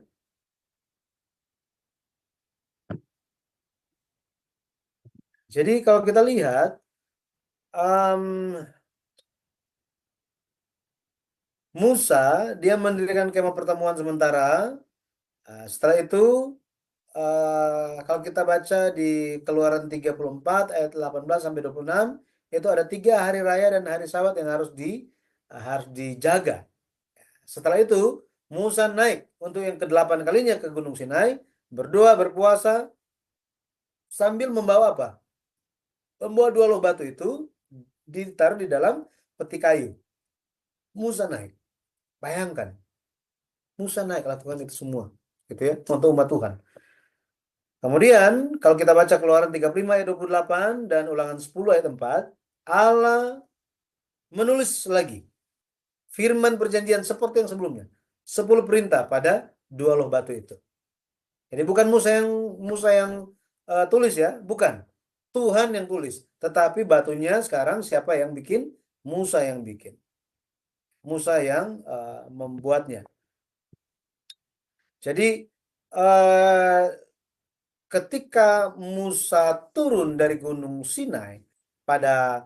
Jadi kalau kita lihat Musa dia mendirikan kemah pertemuan sementara. Setelah itu kalau kita baca di Keluaran 34 ayat 18 sampai 26 itu ada 3 hari raya dan hari Sabat yang harus dijaga. Setelah itu Musa naik untuk yang ke-8 kalinya ke Gunung Sinai, berdoa, berpuasa sambil membawa apa? Membawa 2 loh batu itu ditaruh di dalam peti kayu. Musa naik. Bayangkan. Musa naik lakukan itu semua, gitu ya, untuk umat Tuhan. Kemudian kalau kita baca Keluaran 35 ayat 28 dan Ulangan 10 ayat 4, Allah menulis lagi firman perjanjian seperti yang sebelumnya. 10 perintah pada 2 loh batu itu. Jadi bukan Musa yang tulis ya, bukan. Tuhan yang tulis. Tetapi batunya sekarang siapa yang bikin? Musa yang bikin. Musa yang membuatnya. Jadi ketika Musa turun dari Gunung Sinai pada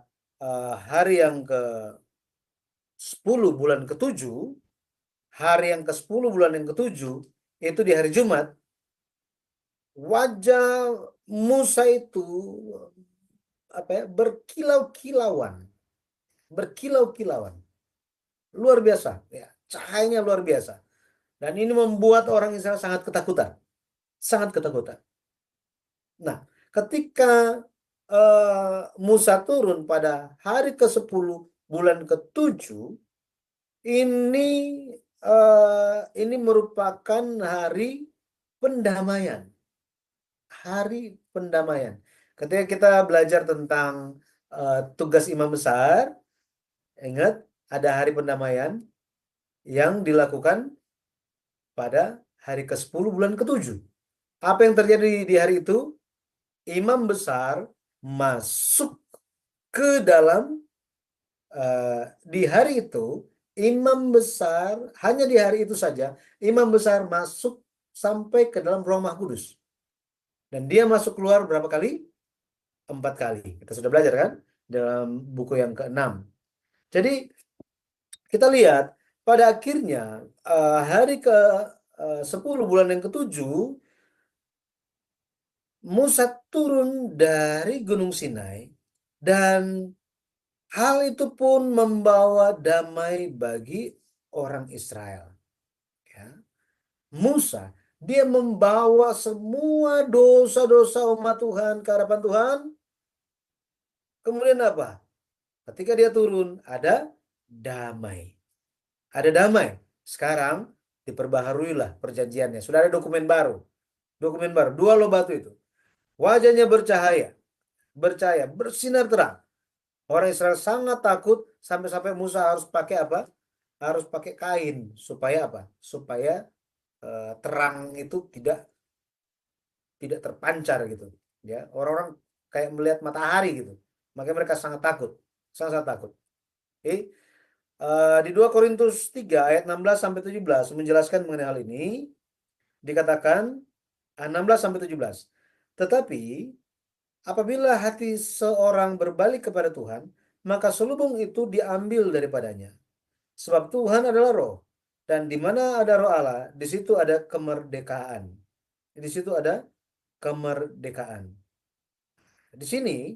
hari yang ke-10 bulan ke-7, hari yang ke-10 bulan yang ke-7 itu di hari Jumat, wajah Musa itu berkilau-kilauan, luar biasa, ya, cahayanya luar biasa, dan ini membuat orang Israel sangat ketakutan. Nah, ketika Musa turun pada hari ke-10 bulan ke-7, ini merupakan hari pendamaian. Hari pendamaian. Ketika kita belajar tentang tugas imam besar, ingat ada hari pendamaian yang dilakukan pada hari ke-10 bulan ke-7. Apa yang terjadi di hari itu? Imam besar masuk ke dalam di hari itu, imam besar hanya di hari itu saja, imam besar masuk sampai ke dalam Rumah Kudus. Dan dia masuk keluar berapa kali? 4 kali. Kita sudah belajar kan? Dalam buku yang ke-6. Jadi kita lihat pada akhirnya hari ke-10 bulan yang ke-7 Musa turun dari Gunung Sinai dan hal itu pun membawa damai bagi orang Israel. Ya. Musa, dia membawa semua dosa-dosa umat Tuhan ke hadapan Tuhan. Kemudian apa? Ketika dia turun, ada damai. Ada damai. Sekarang diperbaharuilah perjanjiannya. Sudah ada dokumen baru. 2 loh batu itu. Wajahnya bercahaya, bersinar terang. Orang Israel sangat takut sampai-sampai Musa harus pakai apa? Harus pakai kain supaya apa? Supaya terang itu tidak terpancar gitu. Ya, orang-orang kayak melihat matahari gitu. Makanya mereka sangat takut, sangat takut. Oke. Di 2 Korintus 3 ayat 16 sampai 17 menjelaskan mengenai hal ini. Dikatakan 16 sampai 17. Tetapi apabila hati seorang berbalik kepada Tuhan, maka selubung itu diambil daripadanya. Sebab Tuhan adalah roh, dan di mana ada roh Allah, di situ ada kemerdekaan. Di situ ada kemerdekaan. Di sini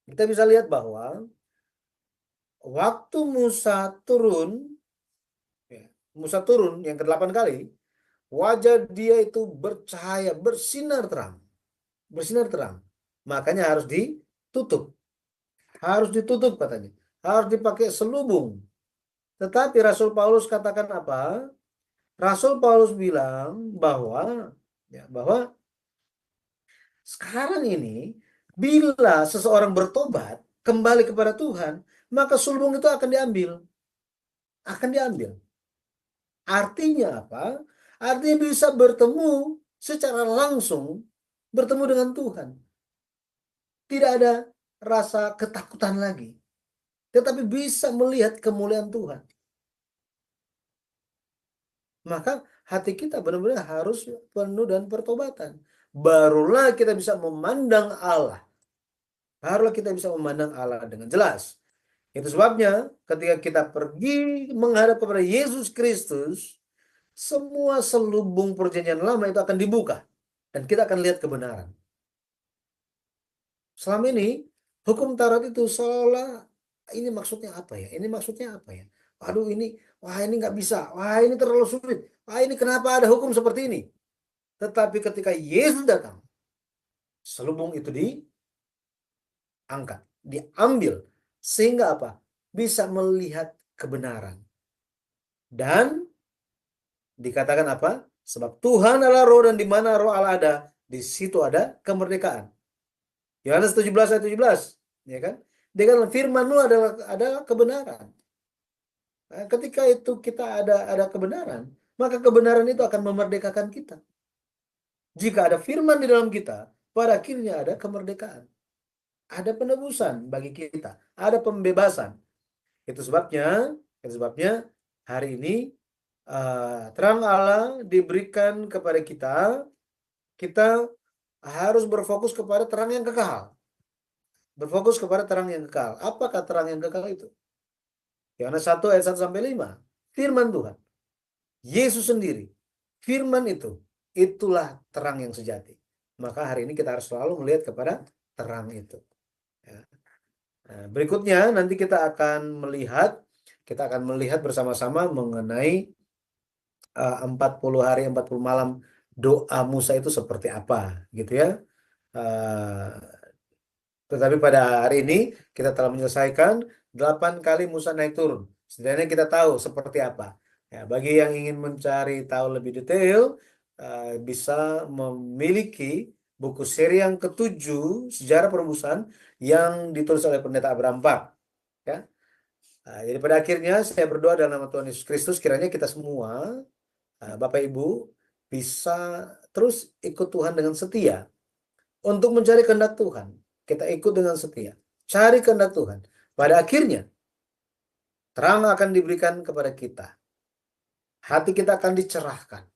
kita bisa lihat bahwa waktu Musa turun yang ke-8 kali, wajah dia itu bercahaya, bersinar terang. Bersinar terang. Makanya harus ditutup. Harus ditutup katanya. Harus dipakai selubung. Tetapi Rasul Paulus katakan apa? Rasul Paulus bilang bahwa sekarang ini bila seseorang bertobat kembali kepada Tuhan, maka selubung itu akan diambil. Akan diambil. Artinya apa? Artinya bisa bertemu secara langsung, bertemu dengan Tuhan. Tidak ada rasa ketakutan lagi. Tetapi bisa melihat kemuliaan Tuhan. Maka hati kita benar-benar harus penuh dan pertobatan. Barulah kita bisa memandang Allah. Barulah kita bisa memandang Allah dengan jelas. Itu sebabnya ketika kita pergi menghadap kepada Yesus Kristus, semua selubung perjanjian lama itu akan dibuka. Dan kita akan lihat kebenaran. Selama ini, hukum Taurat itu seolah ini maksudnya apa ya? Ini maksudnya apa ya? Aduh ini, wah ini nggak bisa. Wah ini terlalu sulit. Wah ini kenapa ada hukum seperti ini? Tetapi ketika Yesus datang, selubung itu diangkat, diambil. Sehingga apa? Bisa melihat kebenaran. Dan dikatakan apa? Sebab Tuhan adalah roh, dan di mana roh Allah ada, di situ ada kemerdekaan. Yohanes 17 ayat 17, ya kan? Dia kan firman-Mu adalah kebenaran. Nah, ketika itu kita ada kebenaran, maka kebenaran itu akan memerdekakan kita. Jika ada firman di dalam kita, pada akhirnya ada kemerdekaan. Ada penebusan bagi kita, ada pembebasan. Itu sebabnya hari ini terang Allah diberikan kepada kita. Kita harus berfokus kepada terang yang kekal. Berfokus kepada terang yang kekal. Apakah terang yang kekal itu? Yohanes 1 ayat 1 sampai 5. Firman Tuhan. Yesus sendiri. Firman itu. Itulah terang yang sejati. Maka hari ini kita harus selalu melihat kepada terang itu. Ya. Nah, berikutnya nanti kita akan melihat bersama-sama mengenai 40 hari 40 malam doa Musa itu seperti apa gitu ya. Tetapi pada hari ini kita telah menyelesaikan 8 kali Musa naik turun. Setidaknya kita tahu seperti apa. Ya, bagi yang ingin mencari tahu lebih detail, bisa memiliki buku seri yang ke-7 Sejarah Penebusan yang ditulis oleh Pendeta Abraham Park. Ya. Jadi pada akhirnya saya berdoa dalam nama Tuhan Yesus Kristus, kiranya kita semua, Bapak Ibu, bisa terus ikut Tuhan dengan setia untuk mencari kehendak Tuhan. Kita ikut dengan setia, cari kehendak Tuhan. Pada akhirnya, terang akan diberikan kepada kita. Hati kita akan dicerahkan.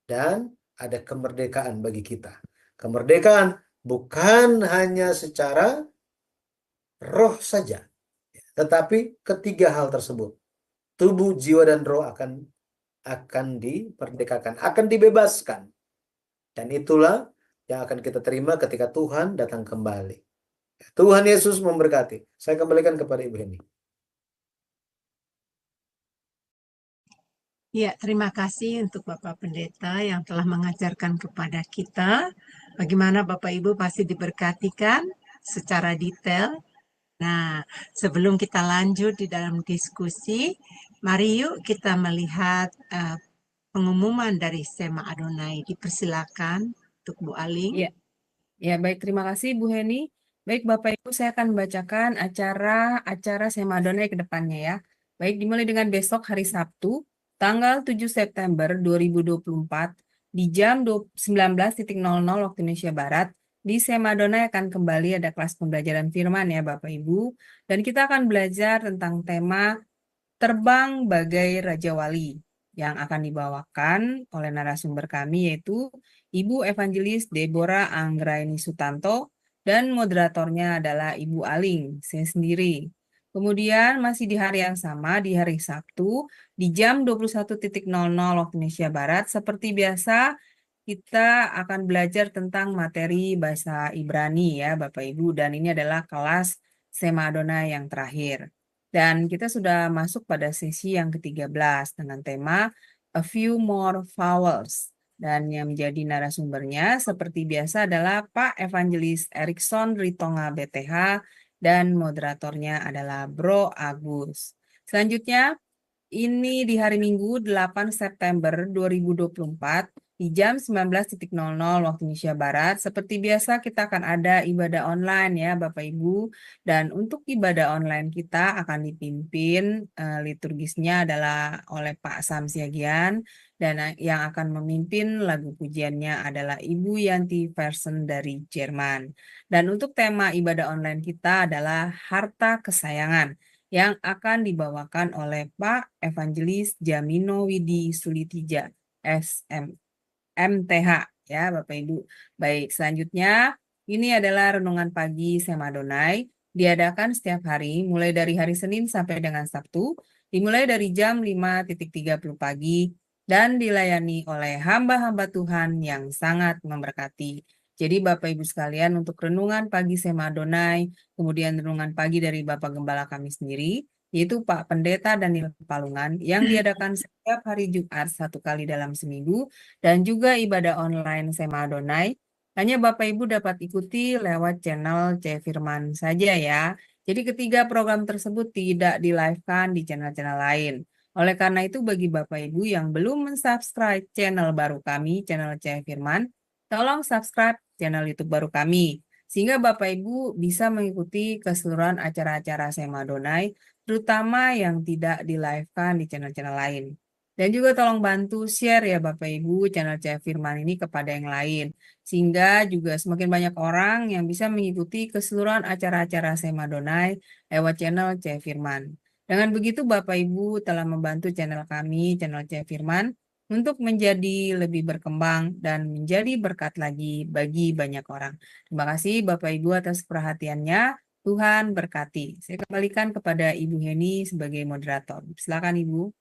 Dan ada kemerdekaan bagi kita. Kemerdekaan bukan hanya secara roh saja. Tetapi ketiga hal tersebut. Tubuh, jiwa, dan roh akan diperdekakan. Akan dibebaskan. Dan itulah yang akan kita terima ketika Tuhan datang kembali. Tuhan Yesus memberkati. Saya kembalikan kepada Ibu Heni. Ya, terima kasih untuk Bapak Pendeta yang telah mengajarkan kepada kita bagaimana Bapak Ibu pasti diberkatikan secara detail. Nah, sebelum kita lanjut di dalam diskusi, mari yuk kita melihat pengumuman dari Sema Adonai. Dipersilakan untuk Bu Aling. Ya, baik, terima kasih Bu Heni. Baik Bapak Ibu, saya akan membacakan acara Sema Adonai ke depannya ya. Baik, dimulai dengan besok hari Sabtu, tanggal 7 September 2024 di jam 19.00 waktu Indonesia Barat. Di Sema Adonai akan kembali ada kelas pembelajaran firman ya Bapak Ibu. Dan kita akan belajar tentang tema Terbang Bagai Raja Wali yang akan dibawakan oleh narasumber kami yaitu Ibu Evangelis Deborah Anggraini Sutanto dan moderatornya adalah Ibu Aling, saya sendiri. Kemudian masih di hari yang sama, di hari Sabtu, di jam 21.00 waktu Indonesia Barat, seperti biasa kita akan belajar tentang materi bahasa Ibrani ya Bapak Ibu, dan ini adalah kelas Sema Adonai yang terakhir. Dan kita sudah masuk pada sesi yang ke-13 dengan tema A Few More Vowels. Dan yang menjadi narasumbernya seperti biasa adalah Pak Evangelis Erikson Ritonga BTH, dan moderatornya adalah Bro Agus. Selanjutnya, ini di hari Minggu 8 September 2024 di jam 19.00 waktu Indonesia Barat. Seperti biasa kita akan ada ibadah online ya Bapak Ibu. Dan untuk ibadah online kita akan dipimpin liturgisnya adalah oleh Pak Sam Siagian. Dan yang akan memimpin lagu pujiannya adalah Ibu Yanti Versen dari Jerman. Dan untuk tema ibadah online kita adalah Harta Kesayangan yang akan dibawakan oleh Pak Evangelis Jamino Widi Sulitija, MTH, ya Bapak Ibu. Baik, selanjutnya ini adalah renungan pagi Sema Adonai, diadakan setiap hari mulai dari hari Senin sampai dengan Sabtu, dimulai dari jam 5.30 pagi, dan dilayani oleh hamba-hamba Tuhan yang sangat memberkati. Jadi Bapak Ibu sekalian, untuk renungan pagi Sema Adonai, kemudian renungan pagi dari Bapak Gembala kami sendiri, yaitu Pak Pendeta Daniel Palungan, yang diadakan setiap hari Jumat 1 kali dalam seminggu, dan juga ibadah online Sema Adonai, hanya Bapak Ibu dapat ikuti lewat channel C Firman saja ya. Jadi ketiga program tersebut tidak di-live-kan di channel-channel lain. Oleh karena itu bagi Bapak Ibu yang belum mensubscribe channel baru kami, channel C Firman, tolong subscribe channel YouTube baru kami, sehingga Bapak Ibu bisa mengikuti keseluruhan acara-acara Sema Adonai, terutama yang tidak di-live-kan di channel-channel lain. Dan juga tolong bantu share ya Bapak Ibu channel C Firman ini kepada yang lain, sehingga juga semakin banyak orang yang bisa mengikuti keseluruhan acara-acara Sema Adonai lewat channel C Firman. Dengan begitu Bapak Ibu telah membantu channel kami, channel C Firman, untuk menjadi lebih berkembang dan menjadi berkat lagi bagi banyak orang. Terima kasih Bapak Ibu atas perhatiannya. Tuhan berkati. Saya kembalikan kepada Ibu Heni sebagai moderator. Silakan Ibu.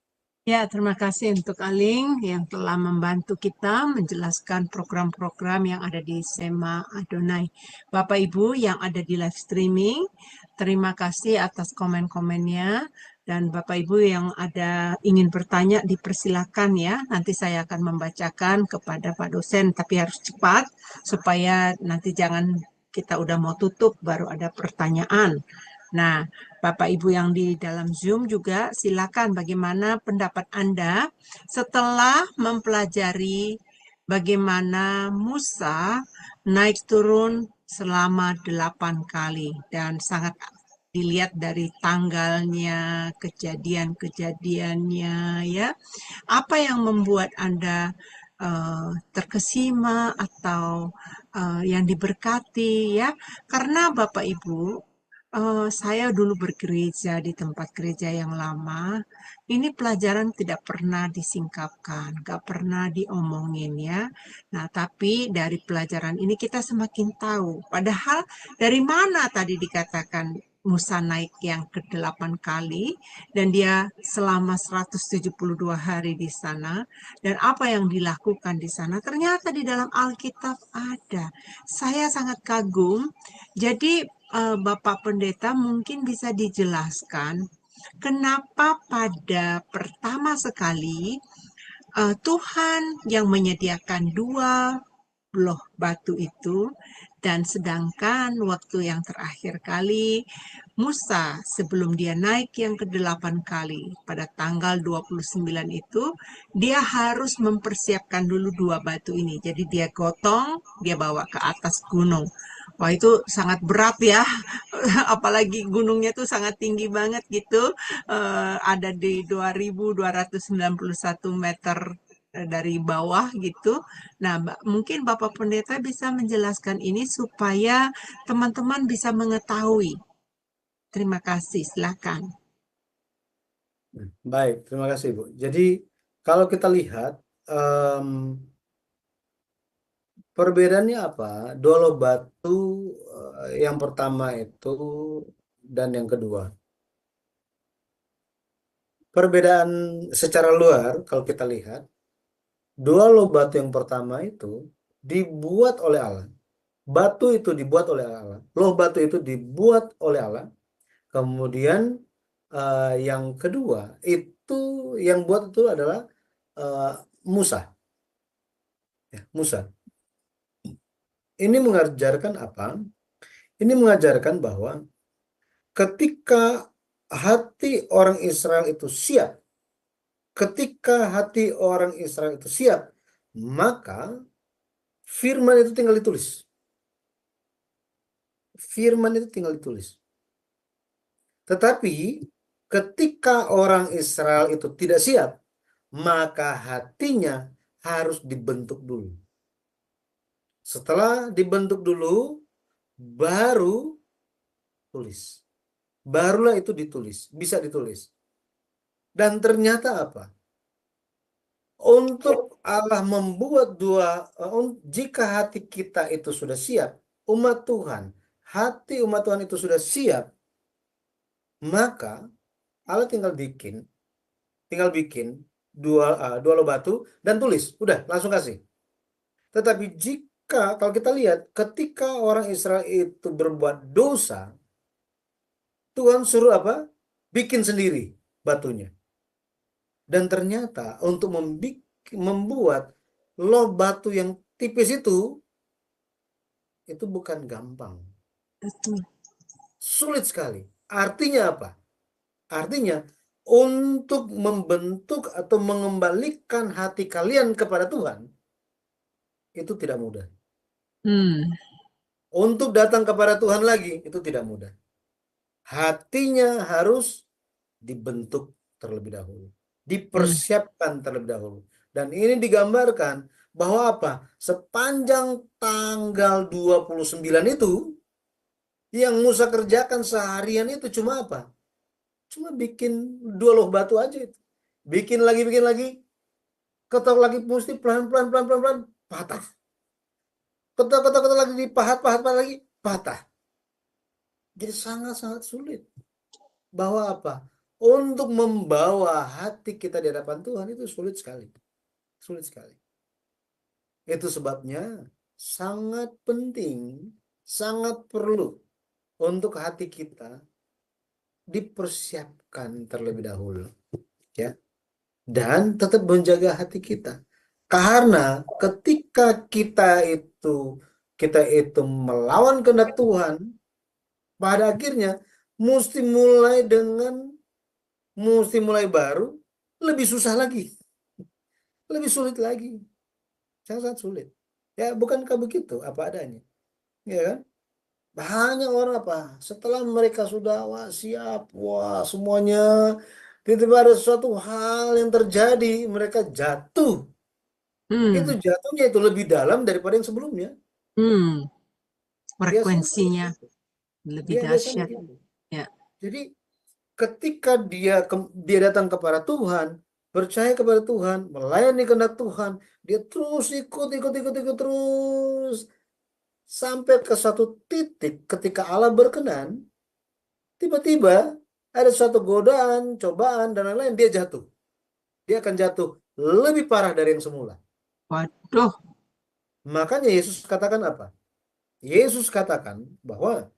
Ya, terima kasih untuk Aling yang telah membantu kita menjelaskan program-program yang ada di Sema Adonai. Bapak Ibu yang ada di live streaming, terima kasih atas komen-komennya. Dan Bapak Ibu yang ada ingin bertanya dipersilakan ya. Nanti saya akan membacakan kepada Pak dosen, tapi harus cepat supaya nanti jangan kita udah mau tutup baru ada pertanyaan. Nah, Bapak Ibu yang di dalam Zoom juga silakan bagaimana pendapat Anda setelah mempelajari bagaimana Musa naik turun selama 8 kali dan sangat dilihat dari tanggalnya, kejadian-kejadiannya ya. Apa yang membuat Anda terkesima atau yang diberkati ya? Karena Bapak Ibu saya dulu bergereja di tempat gereja yang lama. Ini pelajaran tidak pernah disingkapkan, nggak pernah diomongin ya. Nah, tapi dari pelajaran ini kita semakin tahu. Padahal dari mana tadi dikatakan Musa naik yang ke-8 kali dan dia selama 172 hari di sana dan apa yang dilakukan di sana ternyata di dalam Alkitab ada. Saya sangat kagum. Jadi Bapak Pendeta mungkin bisa dijelaskan kenapa pada pertama sekali Tuhan yang menyediakan 2 loh batu itu dan sedangkan waktu yang terakhir kali Musa sebelum dia naik yang ke-8 kali pada tanggal 29 itu dia harus mempersiapkan dulu 2 batu ini. Jadi dia gotong, dia bawa ke atas gunung. Wah itu sangat berat ya, apalagi gunungnya tuh sangat tinggi banget gitu, ada di 2.291 meter dari bawah gitu. Nah, mungkin Bapak Pendeta bisa menjelaskan ini supaya teman-teman bisa mengetahui. Terima kasih, silakan. Baik, terima kasih Bu. Jadi kalau kita lihat perbedaannya apa? 2 loh batu yang pertama itu dan yang kedua. perbedaan secara luar kalau kita lihat, dua loh batu yang pertama itu dibuat oleh Allah. Batu itu dibuat oleh Allah. Loh batu itu dibuat oleh Allah. Kemudian yang kedua itu yang buat itu adalah Musa. Ya, Musa. Ini mengajarkan apa? Ini mengajarkan bahwa ketika hati orang Israel itu siap, ketika hati orang Israel itu siap, maka firman itu tinggal ditulis. Firman itu tinggal ditulis. Tetapi ketika orang Israel itu tidak siap, maka hatinya harus dibentuk dulu. Setelah dibentuk dulu, baru tulis. Barulah itu ditulis, bisa ditulis. Dan ternyata apa? Untuk Allah membuat jika hati kita itu sudah siap, umat Tuhan, hati umat Tuhan itu sudah siap, maka Allah tinggal bikin dua loh batu dan tulis, udah langsung kasih. Tetapi jika kalau kita lihat ketika orang Israel itu berbuat dosa, Tuhan suruh apa? Bikin sendiri batunya. Dan ternyata untuk membuat loh batu yang tipis itu bukan gampang. Betul. Sulit sekali. Artinya apa? Artinya untuk membentuk atau mengembalikan hati kalian kepada Tuhan itu tidak mudah. Untuk datang kepada Tuhan lagi itu tidak mudah. Hatinya harus dibentuk terlebih dahulu, dipersiapkan terlebih dahulu. Dan ini digambarkan bahwa apa? Sepanjang tanggal 29 itu yang Musa kerjakan seharian itu cuma apa? Cuma bikin dua loh batu aja itu. Bikin lagi, ketok lagi, mesti pelan-pelan, patah. Ketok lagi, dipahat lagi, patah. Jadi sangat-sangat sulit. Bahwa apa? Untuk membawa hati kita di hadapan Tuhan itu sulit sekali. Sulit sekali. Itu sebabnya sangat penting, sangat perlu untuk hati kita dipersiapkan terlebih dahulu. Ya. Dan tetap menjaga hati kita. Karena ketika kita itu melawan kehendak Tuhan, pada akhirnya mesti mulai baru, lebih susah lagi, lebih sulit lagi, sangat sulit. Ya, bukankah begitu apa adanya, ya kan? Banyak orang apa? Setelah mereka sudah siap, semuanya, tiba-tiba ada suatu hal yang terjadi, mereka jatuh. Itu jatuhnya itu lebih dalam daripada yang sebelumnya. Frekuensinya lebih dahsyat. Ya. Jadi ketika dia datang kepada Tuhan, percaya kepada Tuhan, melayani kehendak Tuhan, dia terus ikut terus sampai ke satu titik ketika Allah berkenan, tiba-tiba ada suatu godaan, cobaan dan lain-lain, dia jatuh. Dia akan jatuh lebih parah dari yang semula. Waduh. Makanya Yesus katakan apa? Yesus katakan bahwa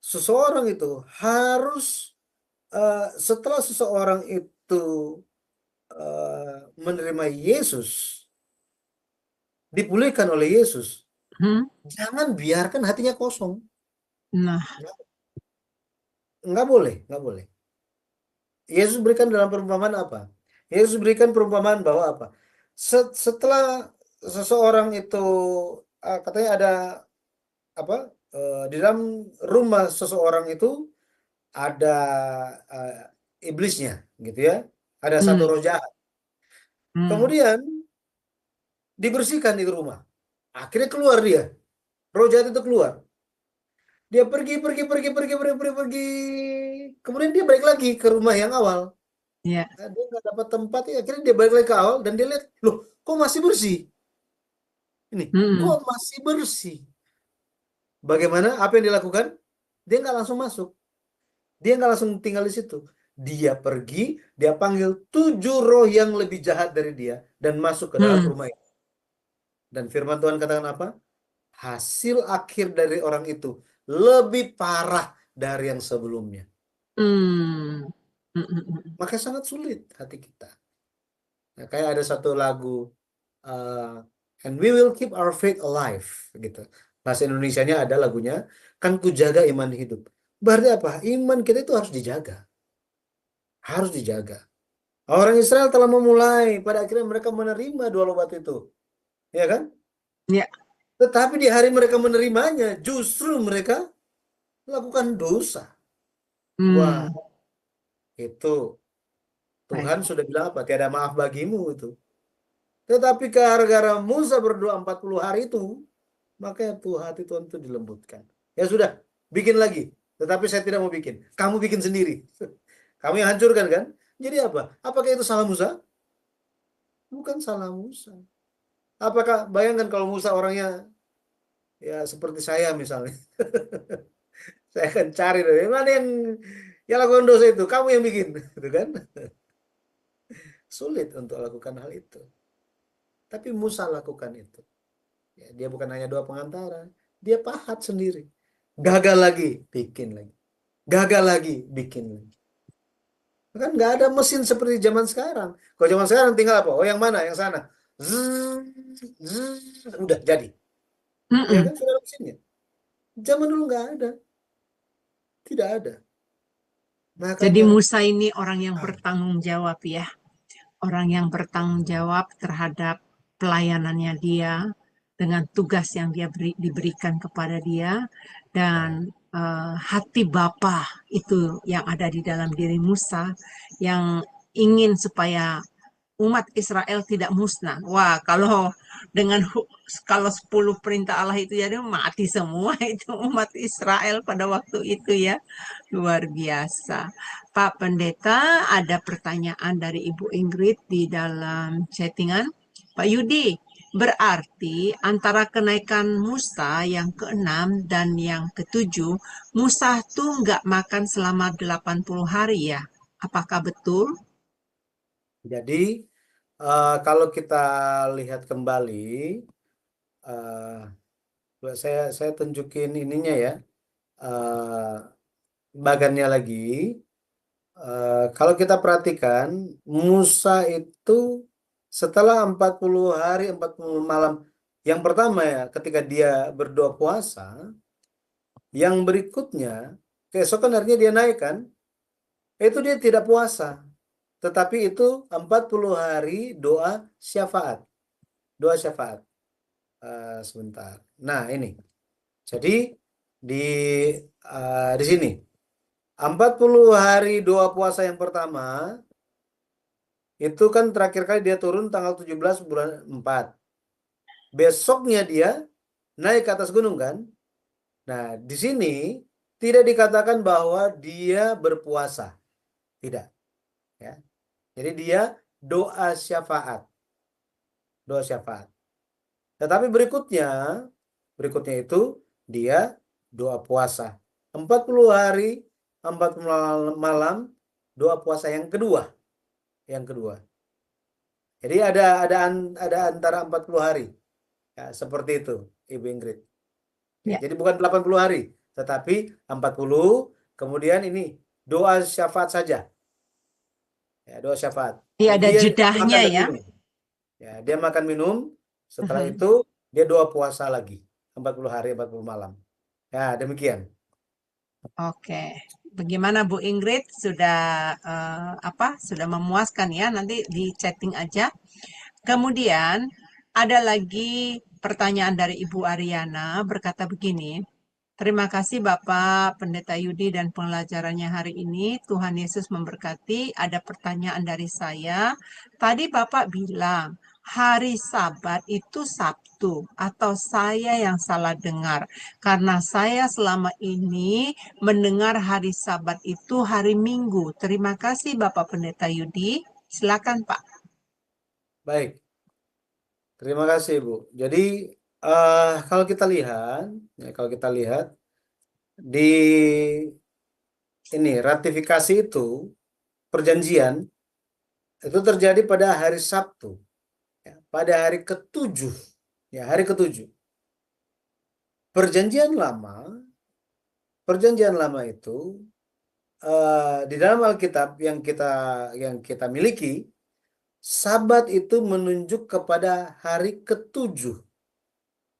seseorang itu harus setelah seseorang itu menerima Yesus, dipulihkan oleh Yesus, jangan biarkan hatinya kosong. Nah, nggak boleh. Yesus berikan dalam perumpamaan apa? Yesus berikan perumpamaan bahwa apa? Setelah seseorang itu katanya ada apa? Di dalam rumah seseorang itu ada iblisnya, gitu ya. Ada satu roh jahat. Kemudian dibersihkan di rumah. Akhirnya keluar dia. Roh jahat itu keluar. Dia pergi. Kemudian dia balik lagi ke rumah yang awal. Yeah. Dia nggak dapat tempat, ya. Akhirnya dia balik lagi ke awal dan dia lihat, loh, kok masih bersih? Ini, kok masih bersih? Bagaimana? Apa yang dilakukan? Dia nggak langsung masuk. Dia nggak langsung tinggal di situ. dia pergi, dia panggil 7 roh yang lebih jahat dari dia dan masuk ke dalam Hmm. rumah itu. Dan firman Tuhan katakan apa? Hasil akhir dari orang itu lebih parah dari yang sebelumnya. Hmm. Hmm, hmm, hmm. Maka sangat sulit hati kita. Nah, kayak ada satu lagu, and we will keep our faith alive, gitu. Bahasa Indonesianya ada lagunya, kan ku jaga iman hidup. Berarti apa? Iman kita itu harus dijaga. Harus dijaga. Orang Israel telah memulai, pada akhirnya mereka menerima 2 obat itu. Ya kan? Ya. Tetapi di hari mereka menerimanya, justru mereka lakukan dosa. Wah, Hmm. itu Baik. Tuhan sudah bilang apa? Tiada maaf bagimu itu. Tetapi gara-gara Musa berdoa 40 hari itu, maka hati Tuhan itu dilembutkan. Ya sudah, bikin lagi. Tetapi saya tidak mau bikin. Kamu bikin sendiri. Kamu yang hancurkan kan? Jadi apa? Apakah itu salah Musa? Bukan salah Musa. Apakah bayangkan kalau Musa orangnya ya seperti saya misalnya. Saya akan cari dari mana yang lakukan dosa itu. Kamu yang bikin, gitu kan? Sulit untuk lakukan hal itu. Tapi Musa lakukan itu. Ya, dia bukan hanya doa pengantara, dia pahat sendiri. Gagal lagi, bikin lagi. Gagal lagi, bikin lagi. Kan nggak ada mesin seperti zaman sekarang. Kalau zaman sekarang tinggal apa? Oh, yang mana? Yang sana. Zzz, zzz, udah jadi. Ya Mm-mm. kan sudah ada mesinnya. Zaman dulu nggak ada, tidak ada. Jadi Makanya Musa ini orang yang ah, bertanggung jawab ya. Orang yang bertanggung jawab terhadap pelayanannya dia dengan tugas yang diberikan kepada dia dan ya, hati Bapa itu yang ada di dalam diri Musa yang ingin supaya umat Israel tidak musnah. Wah, kalau 10 perintah Allah itu jadi mati semua itu umat Israel pada waktu itu ya. Luar biasa. Pak Pendeta, ada pertanyaan dari Ibu Ingrid di dalam chattingan. Pak Yudi, berarti antara kenaikan Musa yang ke-6 dan yang ke-7, Musa tuh nggak makan selama 80 hari ya? Apakah betul? jadi kalau kita lihat kembali, saya tunjukin ininya ya, eh, bagannya lagi. Kalau kita perhatikan, Musa itu setelah 40 hari, 40 malam, yang pertama ya, ketika dia berdoa puasa, yang berikutnya, keesokan harinya dia naik kan, itu dia tidak puasa. Tetapi itu 40 hari doa syafaat. Doa syafaat. Sebentar. Nah ini, jadi di di sini, 40 hari doa puasa yang pertama, itu kan terakhir kali dia turun tanggal 17 bulan 4. Besoknya dia naik ke atas gunung kan. Nah, di sini tidak dikatakan bahwa dia berpuasa. Tidak. Ya. Jadi dia doa syafaat. Doa syafaat. Tetapi berikutnya itu dia doa puasa. 40 hari, 40 malam, doa puasa yang kedua. Yang kedua. Jadi ada antara 40 hari. Ya, seperti itu, Ibu Ingrid. Ya, Ya. jadi bukan 80 hari, tetapi 40, kemudian ini doa syafaat saja. Ya, doa syafaat. Iya, Jadi ada dia makan jedahnya dan ya. minum. Ya, dia makan minum, setelah Aha. itu dia doa puasa lagi. 40 hari, 40 malam. Ya, demikian. Oke. Bagaimana Bu Ingrid? Sudah apa? Sudah memuaskan ya? Nanti di chatting aja. Kemudian ada lagi pertanyaan dari Ibu Ariana berkata begini. Terima kasih Bapak Pendeta Yudi dan pelajarannya hari ini. Tuhan Yesus memberkati. Ada pertanyaan dari saya. Tadi Bapak bilang hari Sabat itu Sabtu atau saya yang salah dengar? Karena saya selama ini mendengar hari Sabat itu hari Minggu. Terima kasih Bapak Pendeta Yudi. Silakan Pak. Baik, terima kasih Bu. Jadi kalau kita lihat, di ini ratifikasi itu perjanjian itu terjadi pada hari Sabtu, ya, pada hari ketujuh, ya hari ketujuh. Perjanjian lama itu di dalam Alkitab yang kita miliki, Sabat itu menunjuk kepada hari ketujuh,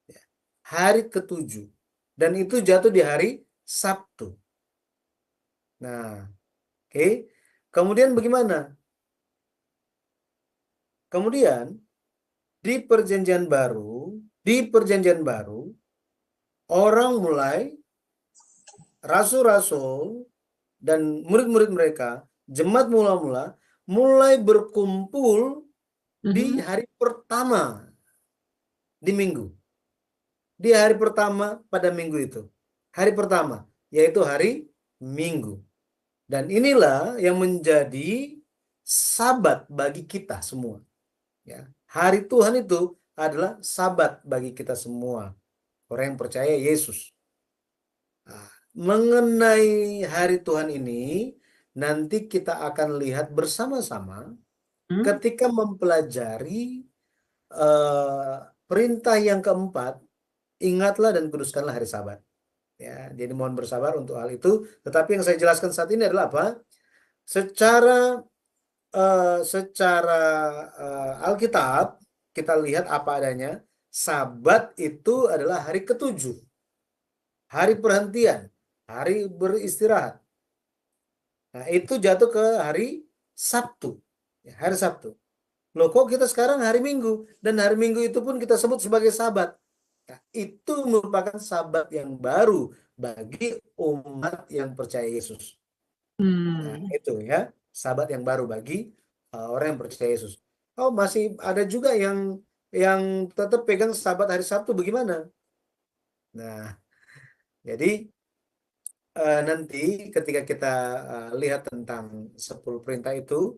ya, hari ketujuh, dan itu jatuh di hari Sabtu. Nah, oke. Kemudian bagaimana? Kemudian di perjanjian baru, orang mulai, rasul-rasul dan murid-murid mereka, jemaat mula-mula mulai berkumpul di hari pertama di minggu. Di hari pertama pada minggu itu. Hari pertama, yaitu hari Minggu. Dan inilah yang menjadi Sabat bagi kita semua. Ya. Hari Tuhan itu adalah Sabat bagi kita semua, orang yang percaya Yesus. Nah, mengenai hari Tuhan ini, nanti kita akan lihat bersama-sama ketika mempelajari perintah yang keempat, ingatlah dan kuduskanlah hari Sabat. Ya, jadi mohon bersabar untuk hal itu. Tetapi yang saya jelaskan saat ini adalah apa? Secara Alkitab kita lihat apa adanya. Sabat itu adalah hari ketujuh, hari perhentian, hari beristirahat. Nah, itu jatuh ke hari Sabtu, ya, hari Sabtu. Loh, kok kita sekarang hari Minggu, dan hari Minggu itu pun kita sebut sebagai Sabat. Nah, itu merupakan Sabat yang baru bagi umat yang percaya Yesus. Nah, itu ya, Sabat yang baru bagi orang yang percaya Yesus. Oh, masih ada juga yang tetap pegang Sabat hari Sabtu, bagaimana? Nah, jadi nanti ketika kita lihat tentang 10 perintah itu,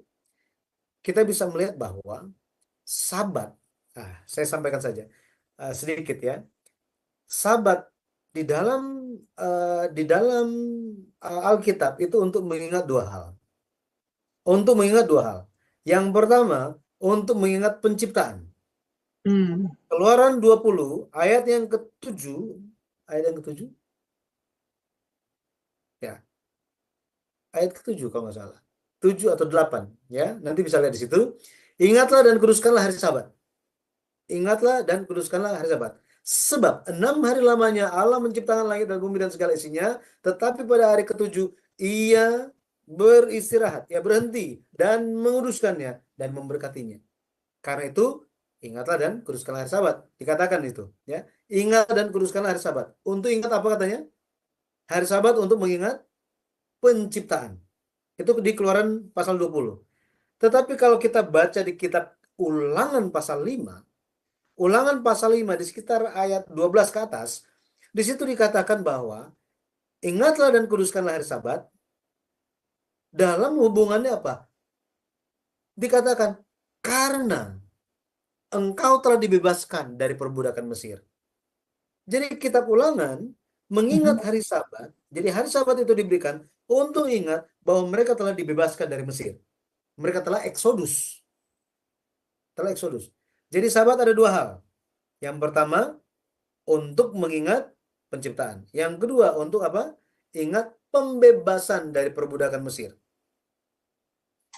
kita bisa melihat bahwa Sabat, saya sampaikan saja sedikit ya, Sabat di dalam Alkitab itu untuk mengingat dua hal. Untuk mengingat dua hal. Yang pertama, untuk mengingat penciptaan. Keluaran 20 ayat yang ke-7, ya. Ayat ke-7 kalau nggak salah. 7 atau 8, ya. Nanti bisa lihat di situ. Ingatlah dan kuduskanlah hari Sabat. Ingatlah dan kuduskanlah hari Sabat. Sebab 6 hari lamanya Allah menciptakan langit dan bumi dan segala isinya, tetapi pada hari ke-7 ia beristirahat, ia berhenti dan menguduskannya dan memberkatinya. Karena itu ingatlah dan kuduskanlah hari Sabat. Dikatakan itu, ya. Ingat dan kuduskanlah hari Sabat. Untuk ingat apa katanya? Hari Sabat untuk mengingat penciptaan. Itu di Keluaran pasal 20. Tetapi kalau kita baca di kitab Ulangan pasal 5, Ulangan pasal 5 di sekitar ayat 12 ke atas, di situ dikatakan bahwa ingatlah dan kuduskanlah hari Sabat. Dalam hubungannya apa? Dikatakan karena engkau telah dibebaskan dari perbudakan Mesir. Jadi kitab Ulangan mengingat hari Sabat. Jadi hari Sabat itu diberikan untuk ingat bahwa mereka telah dibebaskan dari Mesir. Mereka telah eksodus. Jadi Sabat ada dua hal. Yang pertama, untuk mengingat penciptaan. Yang kedua, untuk apa? Ingat pembebasan dari perbudakan Mesir.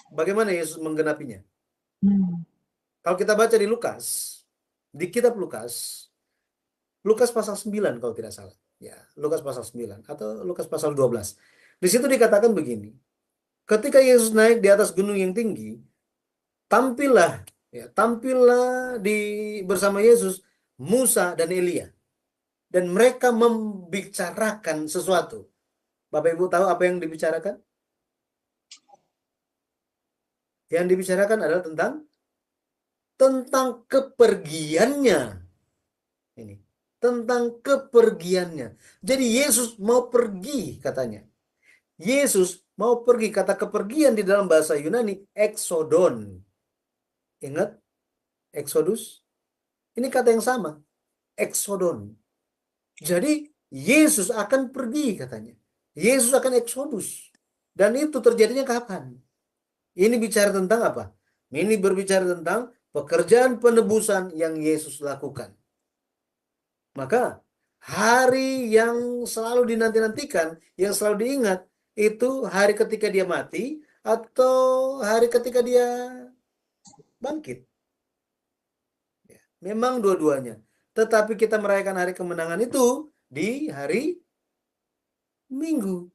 Bagaimana Yesus menggenapinya? Kalau kita baca di Lukas, di kitab Lukas pasal 9 kalau tidak salah. Ya, Lukas pasal 9 atau Lukas pasal 12. Di situ dikatakan begini. Ketika Yesus naik di atas gunung yang tinggi, tampillah bersama Yesus Musa dan Elia, dan mereka membicarakan sesuatu. Bapak Ibu tahu apa yang dibicarakan? Yang dibicarakan adalah tentang kepergiannya. Ini tentang kepergiannya. Jadi Yesus mau pergi katanya. Yesus mau pergi, kata kepergian di dalam bahasa Yunani exodon. Ingat Exodus? Ini kata yang sama, exodon. Jadi Yesus akan pergi katanya. Yesus akan eksodus. Dan itu terjadinya kapan? Ini bicara tentang apa? Ini berbicara tentang pekerjaan penebusan yang Yesus lakukan. Maka hari yang selalu dinanti-nantikan, yang selalu diingat, itu hari ketika dia mati atau hari ketika dia bangkit. Ya, memang dua-duanya. Tetapi kita merayakan hari kemenangan itu di hari Minggu.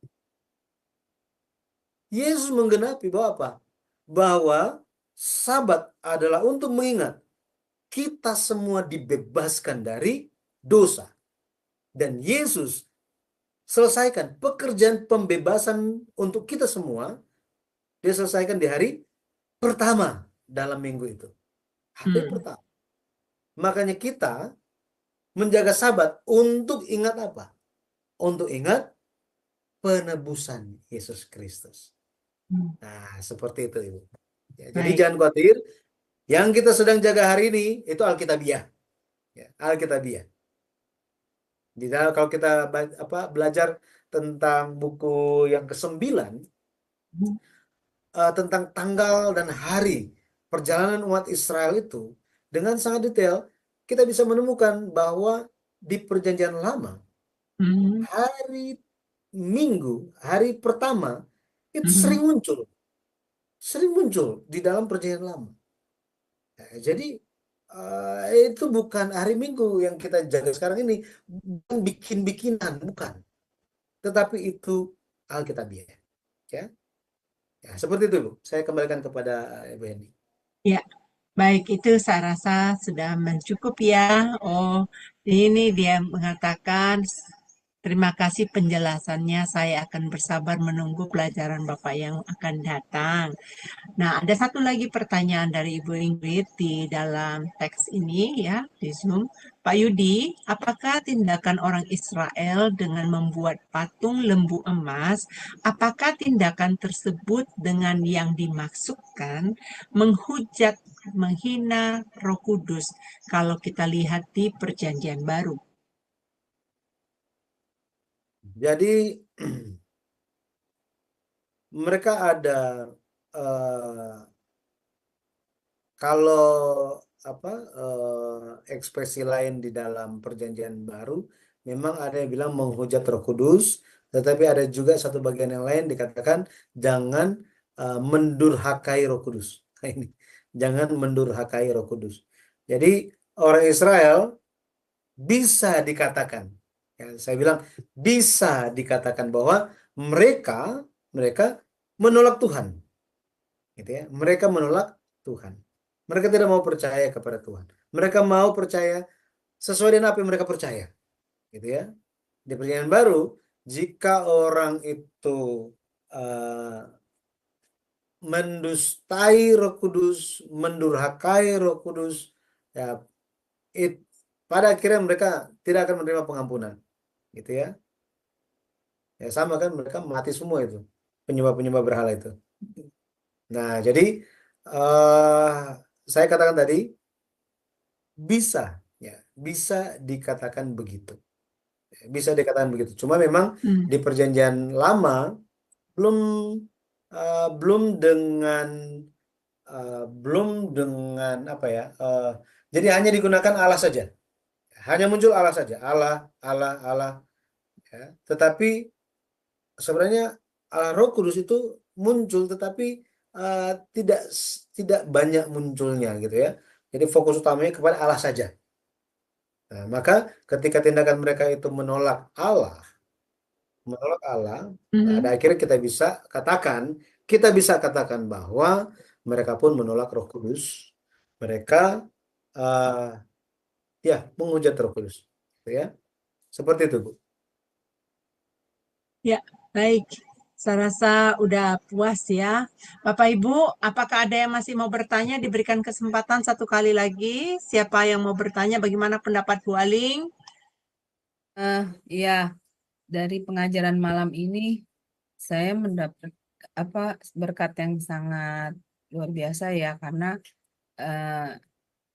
Yesus menggenapi bahwa apa? Bahwa Sabat adalah untuk mengingat kita semua dibebaskan dari dosa. Dan Yesus selesaikan pekerjaan pembebasan untuk kita semua. Dia selesaikan di hari pertama dalam minggu itu. Hari pertama. Makanya kita menjaga Sabat untuk ingat apa? Untuk ingat penebusan Yesus Kristus. Nah, seperti itu, Ibu. Ya, jadi Baik. jangan khawatir. Yang kita sedang jaga hari ini itu Alkitabiah. Ya, Alkitabiah. Di dalam kalau kita belajar tentang buku yang ke-9 tentang tanggal dan hari perjalanan umat Israel itu dengan sangat detail, kita bisa menemukan bahwa di Perjanjian Lama hari Minggu, hari pertama itu sering muncul di dalam Perjanjian Lama. Nah, jadi itu bukan hari Minggu yang kita jaga sekarang ini, bukan bikin-bikinan, bukan. Tetapi itu Alkitabiah. Ya. Ya, seperti itu, Bu. Saya kembalikan kepada Ibu Hendy. Ya, baik, itu saya rasa sudah mencukup ya. Oh, ini dia mengatakan, terima kasih penjelasannya. Saya akan bersabar menunggu pelajaran Bapak yang akan datang. Nah, ada satu lagi pertanyaan dari Ibu Ingrid di dalam teks ini ya, di Zoom. Pak Yudi, apakah tindakan orang Israel dengan membuat patung lembu emas, apakah tindakan tersebut dengan yang dimaksudkan menghujat, menghina Roh Kudus kalau kita lihat di Perjanjian Baru? Jadi mereka ada kalau ekspresi lain di dalam Perjanjian Baru, memang ada yang bilang menghujat Roh Kudus, tetapi ada juga satu bagian yang lain dikatakan jangan mendurhakai Roh Kudus. Ini jangan mendurhakai Roh Kudus. Jadi orang Israel bisa dikatakan, ya, saya bilang bisa dikatakan bahwa mereka menolak Tuhan, gitu ya. Mereka menolak Tuhan. Mereka tidak mau percaya kepada Tuhan. Mereka mau percaya sesuai dengan apa yang mereka percaya, gitu ya. Di Perjanjian Baru, jika orang itu mendustai Roh Kudus, mendurhakai Roh Kudus, ya, pada akhirnya mereka tidak akan menerima pengampunan, gitu ya. Ya sama kan, mereka mati semua itu, penyembah-penyembah berhala itu. Nah, jadi saya katakan tadi bisa, ya, bisa dikatakan begitu. Bisa dikatakan begitu. Cuma memang di Perjanjian Lama belum belum dengan apa ya? Jadi hanya digunakan Allah saja. Hanya muncul Allah saja. Allah, Allah, Allah. Ya. Tetapi sebenarnya Roh Kudus itu muncul, tetapi tidak banyak munculnya, gitu ya. Jadi fokus utamanya kepada Allah saja. Nah, maka ketika tindakan mereka itu menolak Allah, pada akhirnya kita bisa katakan bahwa mereka pun menolak Roh Kudus. Mereka ya menghujat Roh Kudus, gitu ya. Seperti itu, Bu. Ya, baik. Saya rasa udah puas ya. Bapak Ibu, apakah ada yang masih mau bertanya? Diberikan kesempatan satu kali lagi. Siapa yang mau bertanya? Bagaimana pendapat Bu Aling? Ya, dari pengajaran malam ini saya mendapat berkat yang sangat luar biasa ya, karena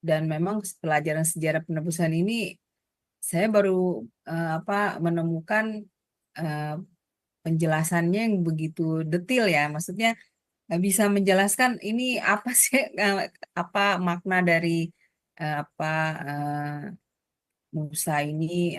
dan memang pelajaran sejarah penebusan ini saya baru menemukan penjelasannya yang begitu detail ya. Maksudnya bisa menjelaskan ini apa sih apa makna dari apa Musa ini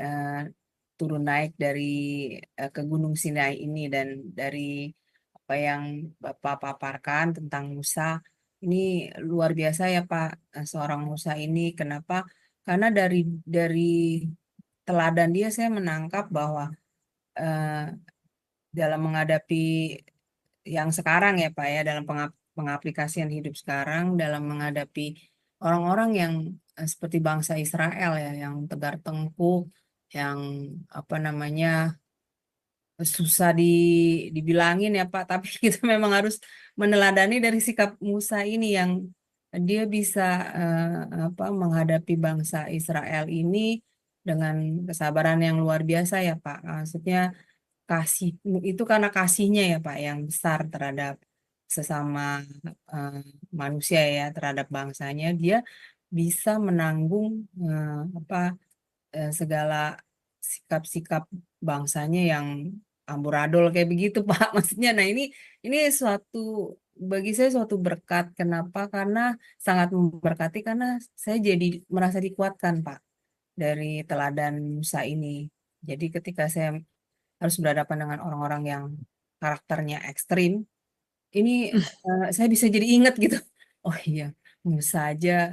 turun naik dari ke Gunung Sinai ini, dan dari apa yang Bapak paparkan tentang Musa ini luar biasa ya Pak. Seorang Musa ini kenapa? Karena dari teladan dia saya menangkap bahwa eh, dalam menghadapi yang sekarang ya Pak ya, dalam pengaplikasian hidup sekarang, dalam menghadapi orang-orang yang seperti bangsa Israel ya, yang tegar tengkuk, yang apa namanya susah dibilangin ya Pak, tapi kita memang harus meneladani dari sikap Musa ini yang dia bisa apa menghadapi bangsa Israel ini dengan kesabaran yang luar biasa ya Pak. Maksudnya kasih itu karena kasihnya ya Pak yang besar terhadap sesama eh, manusia ya, terhadap bangsanya, dia bisa menanggung apa segala sikap-sikap bangsanya yang amburadul kayak begitu Pak. Maksudnya nah ini suatu bagi saya suatu berkat. Kenapa? Karena sangat memberkati, karena saya jadi merasa dikuatkan Pak dari teladan Musa ini. Jadi ketika saya harus berhadapan dengan orang-orang yang karakternya ekstrim, ini saya bisa jadi ingat gitu. Oh iya, Musa aja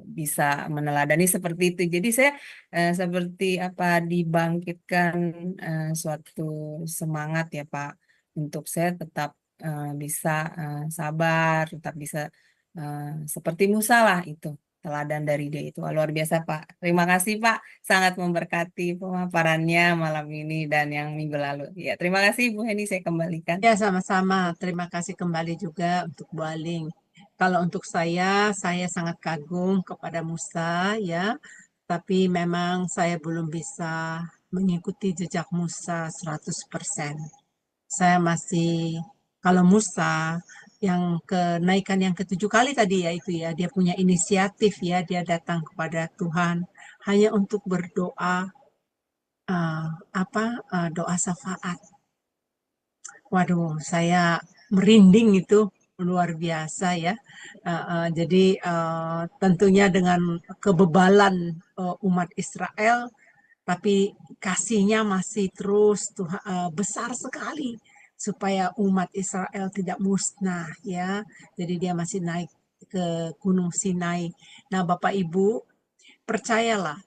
bisa meneladani seperti itu. Jadi saya seperti apa dibangkitkan suatu semangat ya Pak, untuk saya tetap bisa sabar, tetap bisa eh, seperti Musa lah itu. Teladan dari dia itu. Wah, luar biasa Pak. Terima kasih Pak, sangat memberkati pemaparannya malam ini dan yang minggu lalu. Ya, terima kasih Bu Heni, saya kembalikan. Ya, sama-sama. Terima kasih kembali juga untuk Bu Aling. Kalau untuk saya sangat kagum kepada Musa ya, tapi memang saya belum bisa mengikuti jejak Musa 100%. Saya masih, kalau Musa yang kenaikan yang ketujuh kali tadi ya itu ya, dia punya inisiatif ya, dia datang kepada Tuhan hanya untuk berdoa, eh, doa syafaat. Waduh, saya merinding itu luar biasa ya. Jadi tentunya dengan kebebalan umat Israel, tapi kasihnya masih terus Tuhan, besar sekali supaya umat Israel tidak musnah ya. Jadi dia masih naik ke Gunung Sinai. Nah, Bapak Ibu, percayalah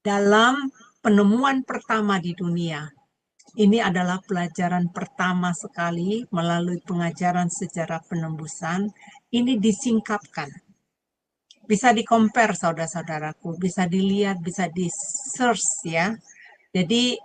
dalam penemuan pertama di dunia, ini adalah pelajaran pertama sekali melalui pengajaran sejarah penembusan. Ini disingkapkan. Bisa di-compare saudara-saudaraku, bisa dilihat, bisa di-search ya. Jadi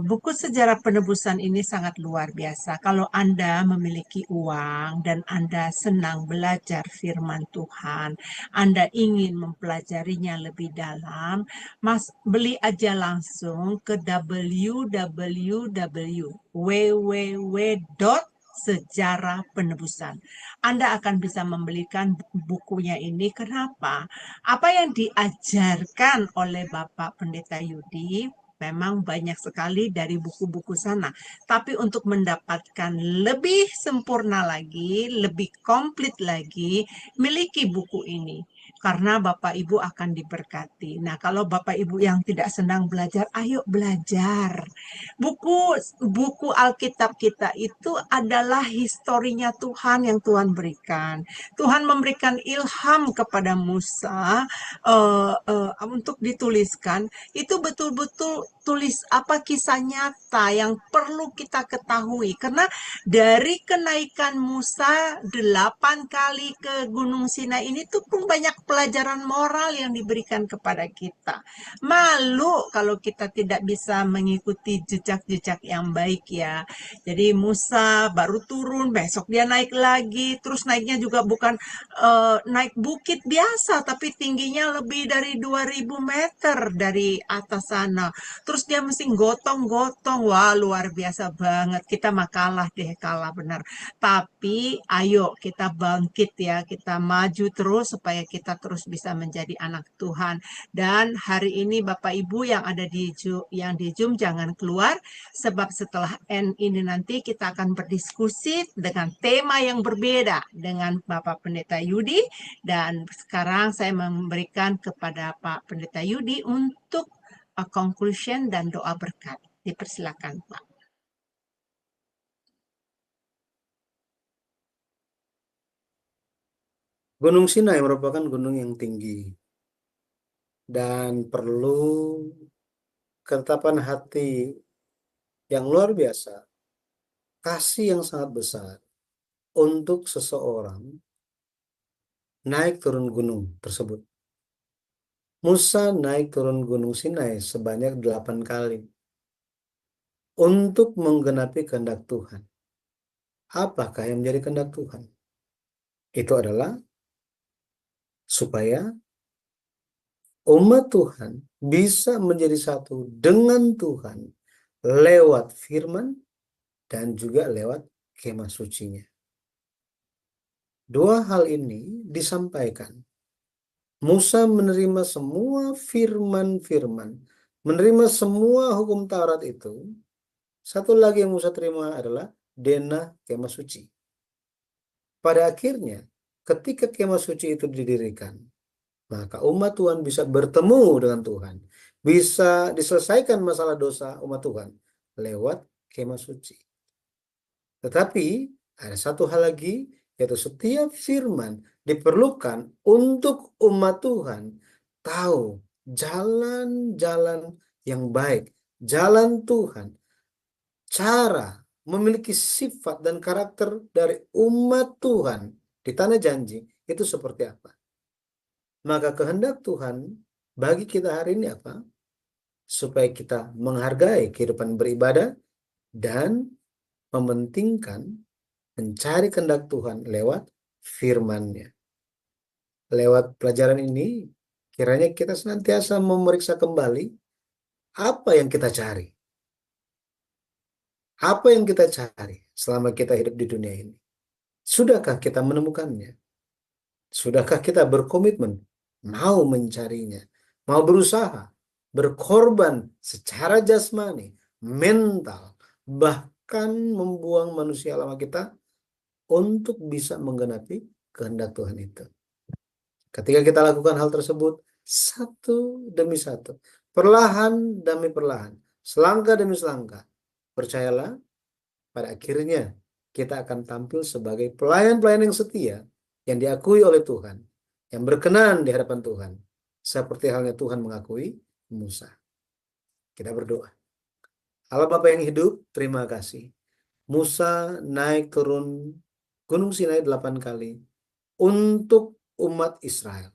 buku sejarah penebusan ini sangat luar biasa. Kalau Anda memiliki uang dan Anda senang belajar firman Tuhan, Anda ingin mempelajarinya lebih dalam, Mas beli aja langsung ke www.sejarah penebusan. Anda akan bisa membelikan bukunya ini. Kenapa? Apa yang diajarkan oleh Bapak Pendeta Yudi memang banyak sekali dari buku-buku sana. Tapi untuk mendapatkan lebih sempurna lagi, lebih komplit lagi, miliki buku ini. Karena Bapak Ibu akan diberkati. Nah, kalau Bapak Ibu yang tidak senang belajar, ayo belajar. Buku Alkitab kita itu adalah historinya Tuhan yang Tuhan berikan. Tuhan memberikan ilham kepada Musa untuk dituliskan. Itu betul-betul tulis apa kisah nyata yang perlu kita ketahui. Karena dari kenaikan Musa 8 kali ke Gunung Sinai ini tuh pun banyak pelajaran moral yang diberikan kepada kita. Malu kalau kita tidak bisa mengikuti jejak-jejak yang baik ya. Jadi Musa baru turun, besok dia naik lagi, terus naiknya juga bukan naik bukit biasa, tapi tingginya lebih dari 2000 meter dari atas sana. Terus dia mesti gotong-gotong, wah luar biasa banget. Kita mah kalah deh, kalah benar. Tapi ayo kita bangkit ya, kita maju terus supaya kita terus bisa menjadi anak Tuhan. Dan hari ini Bapak Ibu yang ada di Zoom jangan keluar, sebab setelah ini nanti kita akan berdiskusi dengan tema yang berbeda dengan Bapak Pendeta Yudi. Dan sekarang saya memberikan kepada Pak Pendeta Yudi untuk conclusion dan doa berkat. Dipersilakan Pak. Gunung Sinai merupakan gunung yang tinggi dan perlu ketetapan hati yang luar biasa, kasih yang sangat besar untuk seseorang naik turun gunung tersebut. Musa naik turun Gunung Sinai sebanyak 8 kali untuk menggenapi kehendak Tuhan. Apakah yang menjadi kehendak Tuhan? Itu adalah supaya umat Tuhan bisa menjadi satu dengan Tuhan lewat firman dan juga lewat kemah sucinya. Dua hal ini disampaikan. Musa menerima semua firman-firman, menerima semua hukum Taurat itu. Satu lagi yang Musa terima adalah denah kemah suci. Pada akhirnya, ketika kemah suci itu didirikan, maka umat Tuhan bisa bertemu dengan Tuhan, bisa diselesaikan masalah dosa umat Tuhan lewat kemah suci. Tetapi ada satu hal lagi, yaitu setiap firman diperlukan untuk umat Tuhan tahu jalan-jalan yang baik, jalan Tuhan, cara memiliki sifat dan karakter dari umat Tuhan di tanah janji itu seperti apa. Maka kehendak Tuhan bagi kita hari ini apa? Supaya kita menghargai kehidupan beribadah dan mementingkan mencari kehendak Tuhan lewat firman-Nya. Lewat pelajaran ini, kiranya kita senantiasa memeriksa kembali apa yang kita cari. Apa yang kita cari selama kita hidup di dunia ini? Sudahkah kita menemukannya? Sudahkah kita berkomitmen mau mencarinya? Mau berusaha, berkorban secara jasmani, mental, bahkan membuang manusia lama kita untuk bisa menggenapi kehendak Tuhan itu. Ketika kita lakukan hal tersebut, satu demi satu, perlahan demi perlahan, selangkah demi selangkah, percayalah, pada akhirnya kita akan tampil sebagai pelayan-pelayan yang setia, yang diakui oleh Tuhan, yang berkenan di hadapan Tuhan, seperti halnya Tuhan mengakui Musa. Kita berdoa. Allah Bapa yang hidup, terima kasih. Musa naik turun Gunung Sinai 8 kali untuk umat Israel.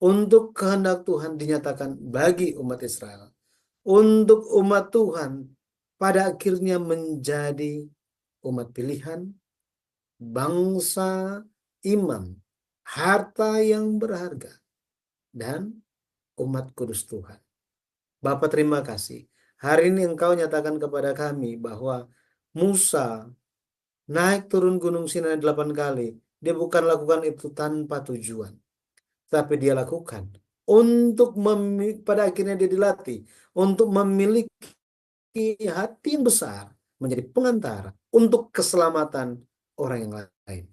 Untuk kehendak Tuhan dinyatakan bagi umat Israel. Untuk umat Tuhan pada akhirnya menjadi umat pilihan, bangsa imam, harta yang berharga, dan umat kudus Tuhan. Bapa terima kasih. Hari ini Engkau nyatakan kepada kami bahwa Musa naik turun Gunung Sinai 8 kali. Dia bukan lakukan itu tanpa tujuan. Tapi dia lakukan untuk pada akhirnya dia dilatih untuk memiliki hati yang besar, menjadi pengantara untuk keselamatan orang yang lain.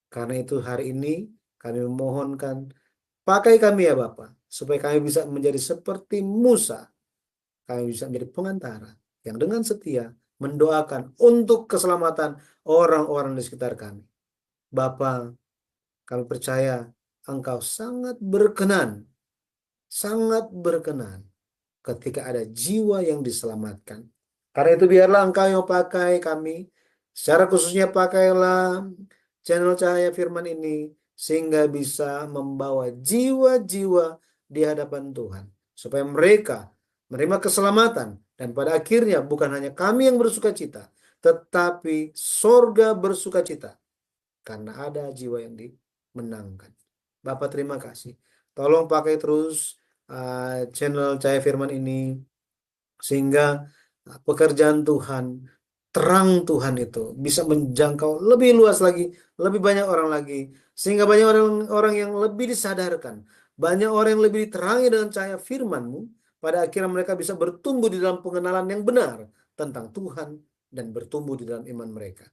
Karena itu hari ini kami memohonkan, pakai kami ya Bapa, supaya kami bisa menjadi seperti Musa. Kami bisa menjadi pengantara yang dengan setia mendoakan untuk keselamatan orang-orang di sekitar kami. Bapa, kami percaya Engkau sangat berkenan ketika ada jiwa yang diselamatkan. Karena itu biarlah Engkau yang pakai kami, secara khususnya pakailah channel Cahaya Firman ini, sehingga bisa membawa jiwa-jiwa di hadapan Tuhan. Supaya mereka menerima keselamatan, dan pada akhirnya bukan hanya kami yang bersuka cita, tetapi sorga bersuka cita, karena ada jiwa yang dimenangkan. Bapak terima kasih. Tolong pakai terus channel Cahaya Firman ini, sehingga pekerjaan Tuhan, terang Tuhan itu bisa menjangkau lebih luas lagi, lebih banyak orang lagi, Sehingga banyak orang yang lebih disadarkan, banyak orang yang lebih diterangi dengan cahaya firman-Mu, pada akhirnya mereka bisa bertumbuh di dalam pengenalan yang benar tentang Tuhan dan bertumbuh di dalam iman mereka.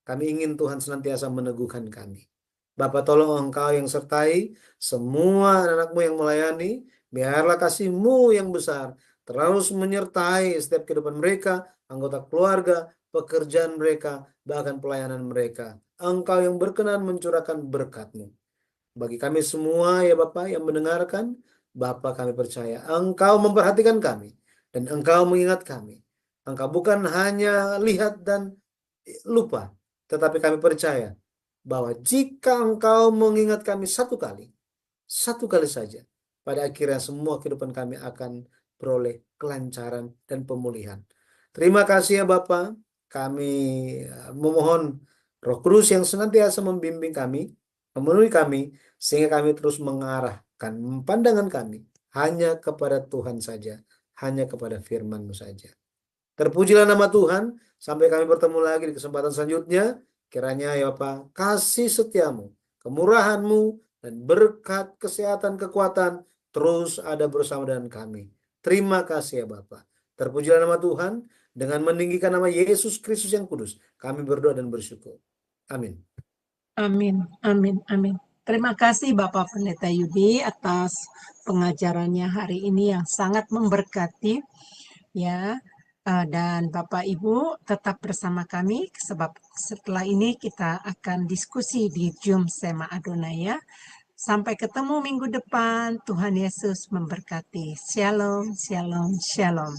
Kami ingin Tuhan senantiasa meneguhkan kami. Bapa, tolong Engkau yang sertai semua anak-anak-Mu yang melayani, biarlah kasih-Mu yang besar terus menyertai setiap kehidupan mereka, anggota keluarga, pekerjaan mereka, bahkan pelayanan mereka. Engkau yang berkenan mencurahkan berkat-Mu. Bagi kami semua ya Bapak yang mendengarkan, Bapak kami percaya Engkau memperhatikan kami dan Engkau mengingat kami. Engkau bukan hanya lihat dan lupa, tetapi kami percaya bahwa jika Engkau mengingat kami satu kali saja, pada akhirnya semua kehidupan kami akan beroleh kelancaran dan pemulihan. Terima kasih ya Bapak. Kami memohon Roh Kudus yang senantiasa membimbing kami, memenuhi kami, sehingga kami terus mengarahkan pandangan kami hanya kepada Tuhan saja, hanya kepada firman-Mu saja. Terpujilah nama Tuhan, sampai kami bertemu lagi di kesempatan selanjutnya. Kiranya ya Bapak, kasih setiamu, kemurahan-Mu, dan berkat kesehatan, kekuatan terus ada bersama dengan kami. Terima kasih ya Bapak. Terpujilah nama Tuhan, dengan meninggikan nama Yesus Kristus yang kudus, kami berdoa dan bersyukur. Amin. Amin, amin, amin. Terima kasih Bapak Pendeta Yudi atas pengajarannya hari ini yang sangat memberkati ya. Dan Bapak Ibu tetap bersama kami sebab setelah ini kita akan diskusi di Zoom Sema Adonai ya. Sampai ketemu minggu depan. Tuhan Yesus memberkati. Shalom, shalom, shalom.